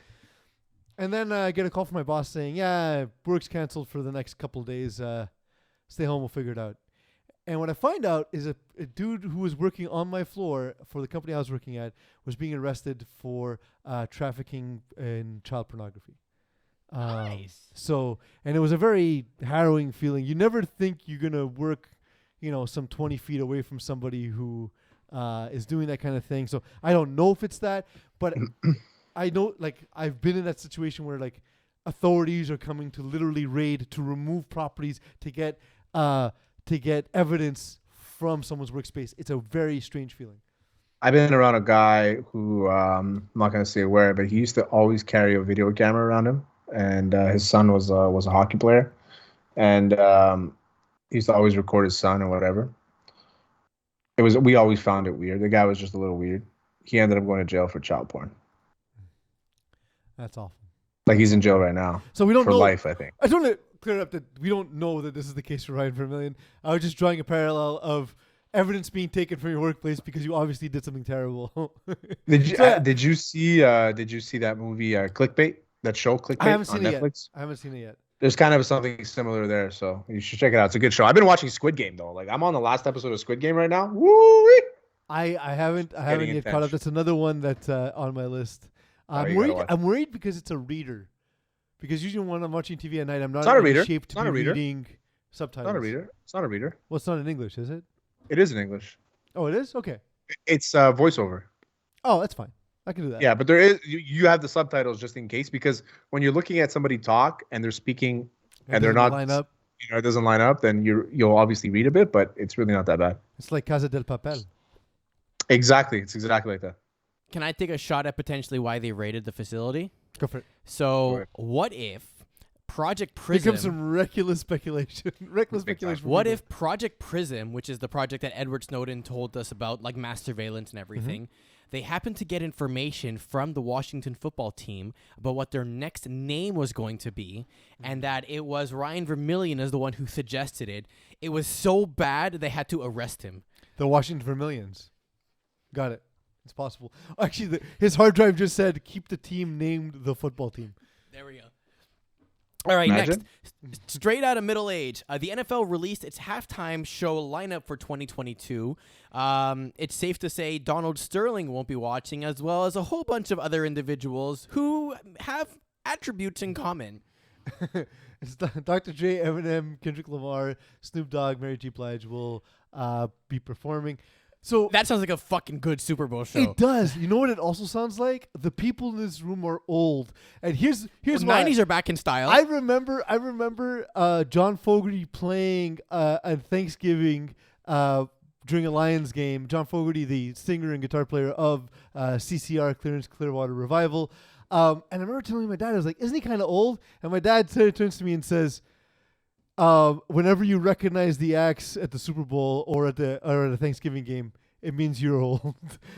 And then I get a call from my boss saying, yeah, work's canceled for the next couple of days. Stay home, we'll figure it out. And what I find out is a dude who was working on my floor for the company I was working at was being arrested for trafficking in child pornography. Nice. And it was a very harrowing feeling. You never think you're going to work some 20 feet away from somebody who is doing that kind of thing. So I don't know if it's that, but I know, I've been in that situation where, authorities are coming to literally raid, to remove properties, to get evidence from someone's workspace. It's a very strange feeling. I've been around a guy who, I'm not going to say where, but he used to always carry a video camera around him, and his son was a hockey player, and he used to always record his son or whatever. We always found it weird. The guy was just a little weird. He ended up going to jail for child porn. That's awful. He's in jail right now. So we don't know for life, I think. I just want to clear up that we don't know that this is the case for Ryan Vermillion. I was just drawing a parallel of evidence being taken from your workplace because you obviously did something terrible. Did you see that movie Clickbait? That show Clickbait I haven't on seen it Netflix? yet. I haven't seen it yet. There's kind of something similar there, so you should check it out. It's a good show. I've been watching Squid Game though. I'm on the last episode of Squid Game right now. Woo! I haven't yet caught up. That's another one that's on my list. I'm worried because it's a reader. Because usually when I'm watching TV at night, I'm not in the shape to be reading subtitles. It's not a reader. Well, it's not in English, is it? It is in English. Oh, it is? Okay. It's voiceover. Oh, that's fine. I can do that. Yeah, but there is you have the subtitles just in case, because when you're looking at somebody talk and they're speaking and they're doesn't not line up. it doesn't line up, then you'll obviously read a bit, but it's really not that bad. It's like Casa del Papel. Exactly. It's exactly like that. Can I take a shot at potentially why they raided the facility? Go for it. So what if Project Prism... Here comes some reckless speculation. What if Project Prism, which is the project that Edward Snowden told us about, like mass surveillance and everything, they happened to get information from the Washington football team about what their next name was going to be, and that it was Ryan Vermillion as the one who suggested it. It was so bad they had to arrest him. The Washington Vermillions. Got it. It's possible. Actually, his hard drive just said, keep the team named the football team. There we go. All right, Imagine. next. Straight out of middle age, the NFL released its halftime show lineup for 2022. It's safe to say Donald Sterling won't be watching, as well as a whole bunch of other individuals who have attributes in common. It's Dr. Dre, Eminem, Kendrick Lamar, Snoop Dogg, Mary J. Blige will be performing. So that sounds like a fucking good Super Bowl show. It does. You know what it also sounds like? The people in this room are old. And here's why. 90s are back in style. I remember John Fogerty playing on Thanksgiving during a Lions game. John Fogerty, the singer and guitar player of CCR, Clearance Clearwater Revival. And I remember telling my dad, I was like, isn't he kind of old? And my dad turns to me and says, whenever you recognize the acts at the Super Bowl or at a Thanksgiving game, it means you're old.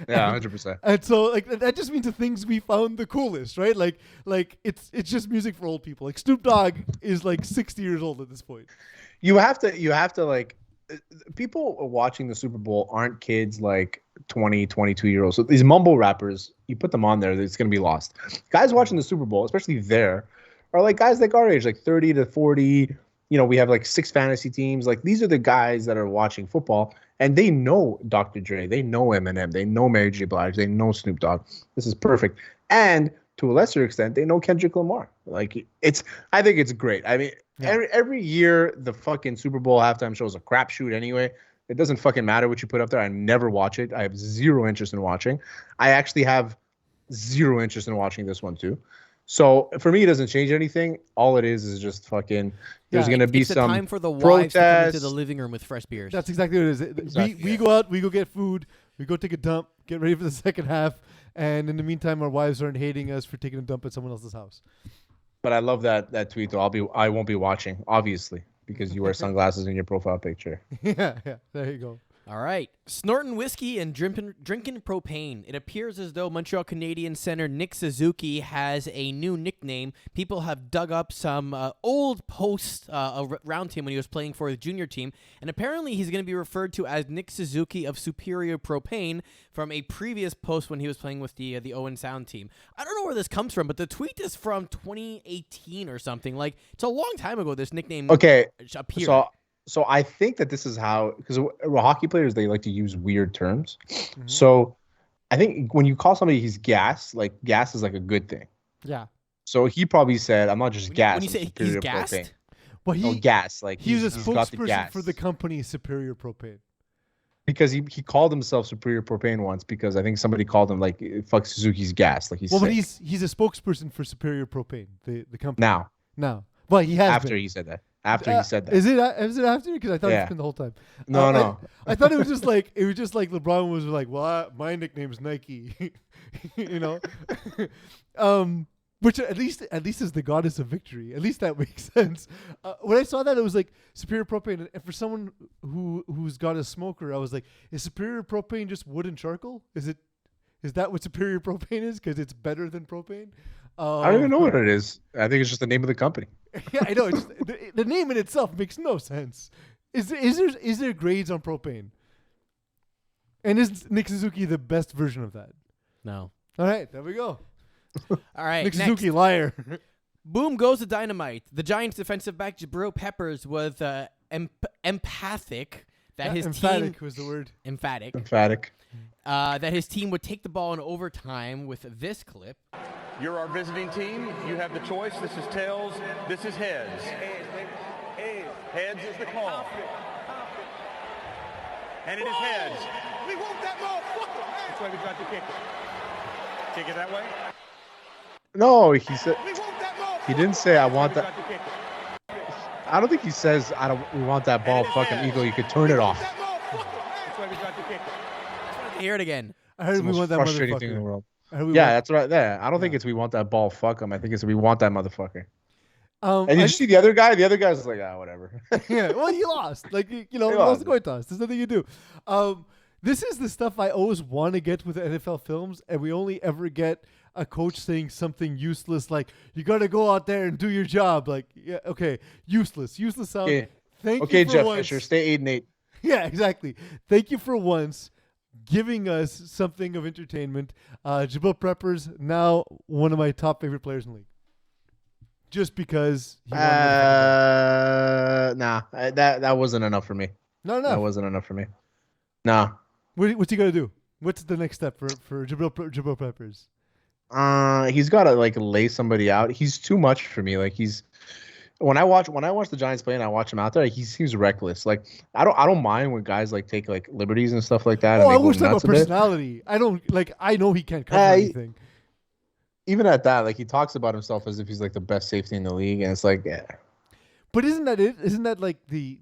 Yeah, 100%. And so like that just means the things we found the coolest, right? Like it's just music for old people. Like Snoop Dogg is like 60 years old at this point. You have to like, people watching the Super Bowl aren't kids like 20, 22-year-olds. So these mumble rappers, you put them on there, it's going to be lost. Guys watching the Super Bowl, especially there, are like guys like our age, like 30 to 40. You know, we have like 6 fantasy teams. Like these are the guys that are watching football, and they know Dr. Dre, they know Eminem, they know Mary J. Blige, they know Snoop Dogg. This is perfect. And to a lesser extent, they know Kendrick Lamar. Like I think it's great. I mean, every year the fucking Super Bowl halftime show is a crapshoot anyway. It doesn't fucking matter what you put up there. I never watch it. I have zero interest in watching. I actually have zero interest in watching this one too. So for me, it doesn't change anything. All it is just fucking. There's going to be some time for the wives to come into the living room with fresh beers. That's exactly what it is. Exactly, we go out, we go get food, we go take a dump, get ready for the second half, and in the meantime, our wives aren't hating us for taking a dump at someone else's house. But I love that tweet though. I won't be watching, obviously, because you wear sunglasses in your profile picture. Yeah. There you go. All right. Snorting whiskey and drinking propane. It appears as though Montreal Canadiens center Nick Suzuki has a new nickname. People have dug up some old posts around him when he was playing for the junior team, and apparently he's going to be referred to as Nick Suzuki of Superior Propane from a previous post when he was playing with the Owen Sound team. I don't know where this comes from, but the tweet is from 2018 or something. Like, it's a long time ago this nickname appeared. So I think that this is how, because hockey players, they like to use weird terms. Mm-hmm. So I think when you call somebody he's gas, like gas is like a good thing. Yeah. So he probably said, I'm not just gas. When you say he's gassed? Propane. Well, gas. Like he's a spokesperson for the company Superior Propane. Because he called himself Superior Propane once because I think somebody called him like, fuck Suzuki's gas. Like he's but he's a spokesperson for Superior Propane, the company. Now. Well, he has After been. he said that. After he said that. Is it after? Because I thought it's been the whole time. No. I thought it was just like LeBron was like, well, my nickname's Nike, you know, which at least is the goddess of victory. At least that makes sense. When I saw that, it was like Superior Propane, and for someone who's got a smoker, I was like, is Superior Propane just wood and charcoal? Is that what Superior Propane is? Because it's better than propane. I don't even know what it is. I think it's just the name of the company. Yeah, I know. It's just, the name in itself makes no sense. Is there grades on propane? And is Nick Suzuki the best version of that? No. All right, there we go. All right, Nick Suzuki, liar. Boom goes the dynamite. The Giants' defensive back Jabril Peppers was empathic that his emphatic team was the word. Emphatic. That his team would take the ball in overtime with this clip. You're our visiting team. You have the choice. This is tails. This is heads. Heads is the call. And it is heads. We want that motherfucker. That's why we tried to kick it. Kick it that way. No, he said. He didn't say I want that. I don't think he says we want that ball fucking Eagle. You could turn it off. Hear it again. I heard It's the we most want that frustrating thing in the motherfucker. world. I heard we Yeah, want- that's right there. I don't think it's we want that ball. Fuck him. I think it's we want that motherfucker. And I did you see the other guy? The other guy's like, whatever. Yeah, well, you lost. Like, you know, He you lost lost. the coin toss. There's nothing you do. This is the stuff I always want to get with the NFL films, and we only ever get a coach saying something useless like, you got to go out there and do your job. Like, yeah, okay, useless. Useless sound. Okay, Thank okay, you for Jeff once. Fisher, stay 8-8. Yeah, exactly. Thank you for once giving us something of entertainment. Jabril Peppers, now one of my top favorite players in the league. Just because he won Nah, that wasn't enough for me. No, That wasn't enough for me. Nah. What's he got to do? What's the next step for Jabril Peppers? He's got to like lay somebody out. He's too much for me. Like when I watch the Giants play and I watch him out there, like, he's reckless. Like I don't mind when guys like take like liberties and stuff like that. Oh, and I they go was talking about nuts a bit. personality. I don't like. I know he can't cover anything. Even at that, like he talks about himself as if he's like the best safety in the league, and it's like, yeah. But isn't that it? Isn't that like the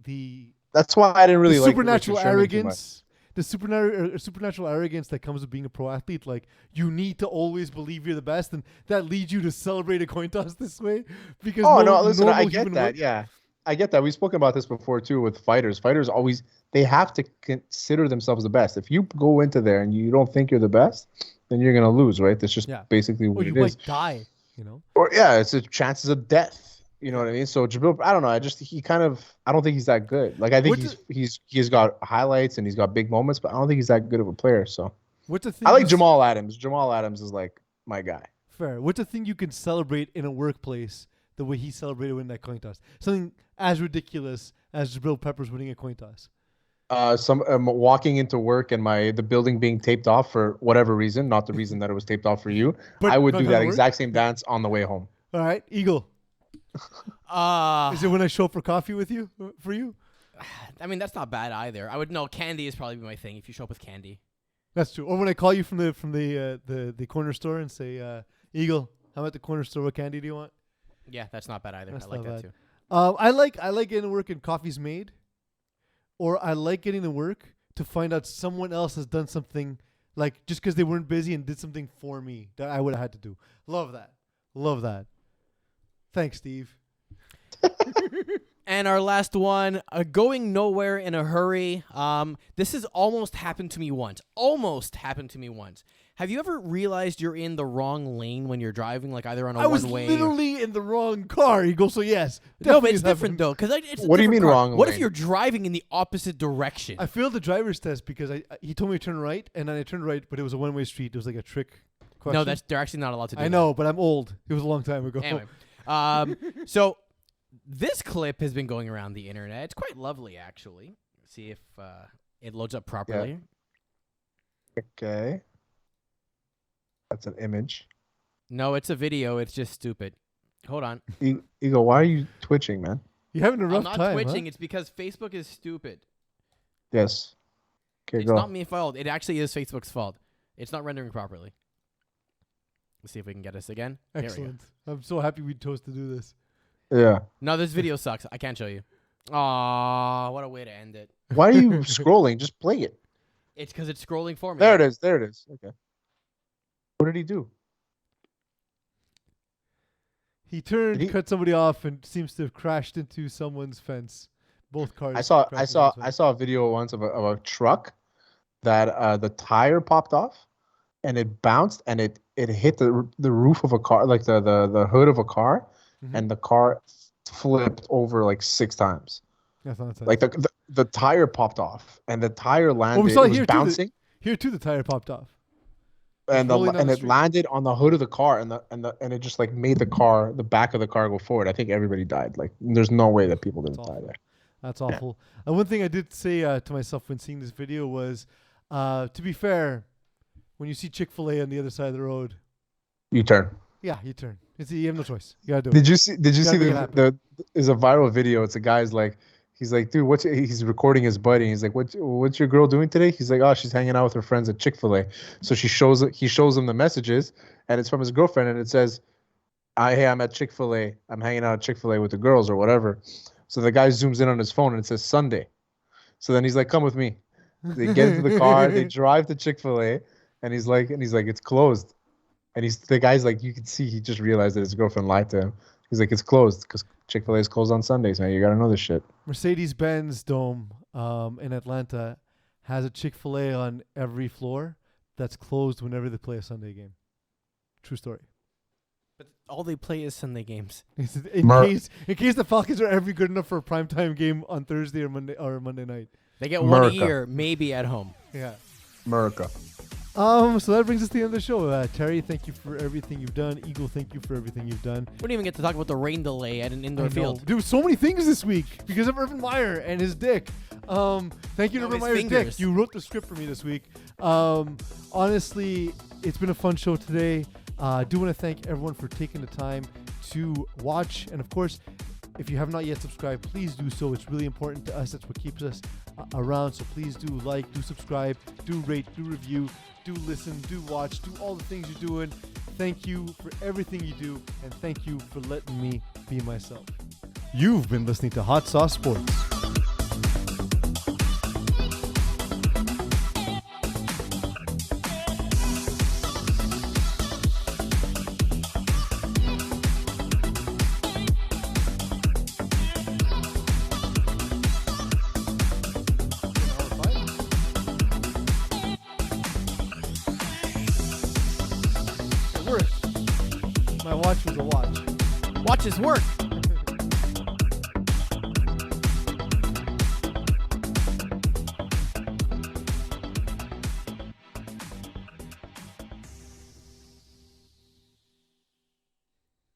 That's why I didn't really like supernatural Richard Sherman too arrogance? The supernatural arrogance that comes with being a pro athlete. Like, you need to always believe you're the best, and that leads you to celebrate a coin toss this way. Because Listen, I normal get human that. work- Yeah, I get that. We've spoken about this before too with fighters. Fighters always they have to consider themselves the best. If you go into there and you don't think you're the best, then you're gonna lose, right? That's just basically Or what you it is. might die. You know. Or yeah, it's a chances of death. You know what I mean? So Jabril, I don't know. I don't think he's that good. Like I think he's got highlights and he's got big moments, but I don't think he's that good of a player. So What's the thing? I like you s- Jamal Adams. Jamal Adams is like my guy. Fair. What's the thing you can celebrate in a workplace the way he celebrated winning that coin toss? Something as ridiculous as Jabril Peppers winning a coin toss. Some walking into work and the building being taped off for whatever reason, not the reason that it was taped off for you. But I would not do gonna that work? exact same dance on the way home. All right, Eagle. Is it when I show up for coffee with you? For you? I mean, that's not bad either. I would know candy is probably my thing if you show up with candy. That's true. Or when I call you from the corner store and say, Eagle, I'm at the corner store. What candy do you want? Yeah, that's not bad either. That's I like not that bad. too. I like getting to work and coffee's made, or I like getting to work to find out someone else has done something, like just because they weren't busy and did something for me that I would have had to do. Love that. Love that. Thanks, Steve. And our last one, going nowhere in a hurry. This has almost happened to me once. Almost happened to me once. Have you ever realized you're in the wrong lane when you're driving, like either on a I was one-way? literally in the wrong car, Eagle. So yes, No, but definitely it's has different happened. though, because it's a What do you different mean car. wrong What if lane? you're driving in the opposite direction? I failed the driver's test because he told me to turn right, and then I turned right, but it was a one-way street. It was like a trick question. No, they're actually not allowed to do I that. know, but I'm old. It was a long time ago. Anyway, so this clip has been going around the internet. It's quite lovely, actually. See if it loads up properly. Okay. That's an image. No, it's a video. It's just stupid. Hold on. Eagle, why are you twitching, man? You're having a rough I'm not time, twitching. huh? It's because Facebook is stupid. Yes. Okay, It's go. not my fault. It actually is Facebook's fault. It's not rendering properly. Let's see if we can get this again. There we go. Excellent. I'm so happy we chose to do this. Yeah. No, this video sucks. I can't show you. Aw, what a way to end it. Why are you scrolling? Just play it. It's because it's scrolling for me. There it is. There it is. Okay. What did he do? He turned, cut somebody off, and seems to have crashed into someone's fence. Both cars. I saw crashed into someone's fence. a video once of a truck that the tire popped off and it bounced and it hit the roof of a car, like the hood of a car, and the car flipped over like 6 times. That's nonsense. Like the tire popped off and the tire landed. we saw it was here bouncing. Here too, the tire popped off. And rolling down the it street. landed on the hood of the car and it just like made the back of the car go forward. I think everybody died. Like there's no way that people didn't die there. That's awful. One thing I did say to myself when seeing this video was, to be fair, when you see Chick-fil-A on the other side of the road, You turn. yeah, you turn. You have no choice. You gotta do it. Did you see Gotta make it happen. is a viral video. It's a guy's like, he's like, dude, he's recording his buddy. He's like, what's your girl doing today? He's like, oh, she's hanging out with her friends at Chick-fil-A. So he shows him the messages and it's from his girlfriend and it says, hey, I'm at Chick-fil-A. I'm hanging out at Chick-fil-A with the girls or whatever. So the guy zooms in on his phone and it says Sunday. So then he's like, come with me. They get into the car, they drive to Chick-fil-A, and he's like, it's closed. And the guy's like, you can see he just realized that his girlfriend lied to him. He's like, it's closed because Chick-fil-A is closed on Sundays, man. You got to know this shit. Mercedes-Benz Dome in Atlanta has a Chick-fil-A on every floor that's closed whenever they play a Sunday game. True story. But all they play is Sunday games. In case the Falcons are ever good enough for a primetime game on Thursday or Monday night. They get one a year, maybe at home. Yeah. America. So that brings us to the end of the show. Terry, thank you for everything you've done. Eagle, thank you for everything you've done. We didn't even get to talk about the rain delay at an indoor field. There were so many things this week because of Urban Meyer and his dick. Thank you to Urban Meyer's dick. You wrote the script for me this week. Honestly, it's been a fun show today. I do want to thank everyone for taking the time to watch. And of course, if you have not yet subscribed, please do so. It's really important to us. That's what keeps us around. So please do like, do subscribe, do rate, do review, do listen, do watch, do all the things you're doing. Thank you for everything you do. And thank you for letting me be myself. You've been listening to Hot Sauce Sports. My watch was a watch. Watches work.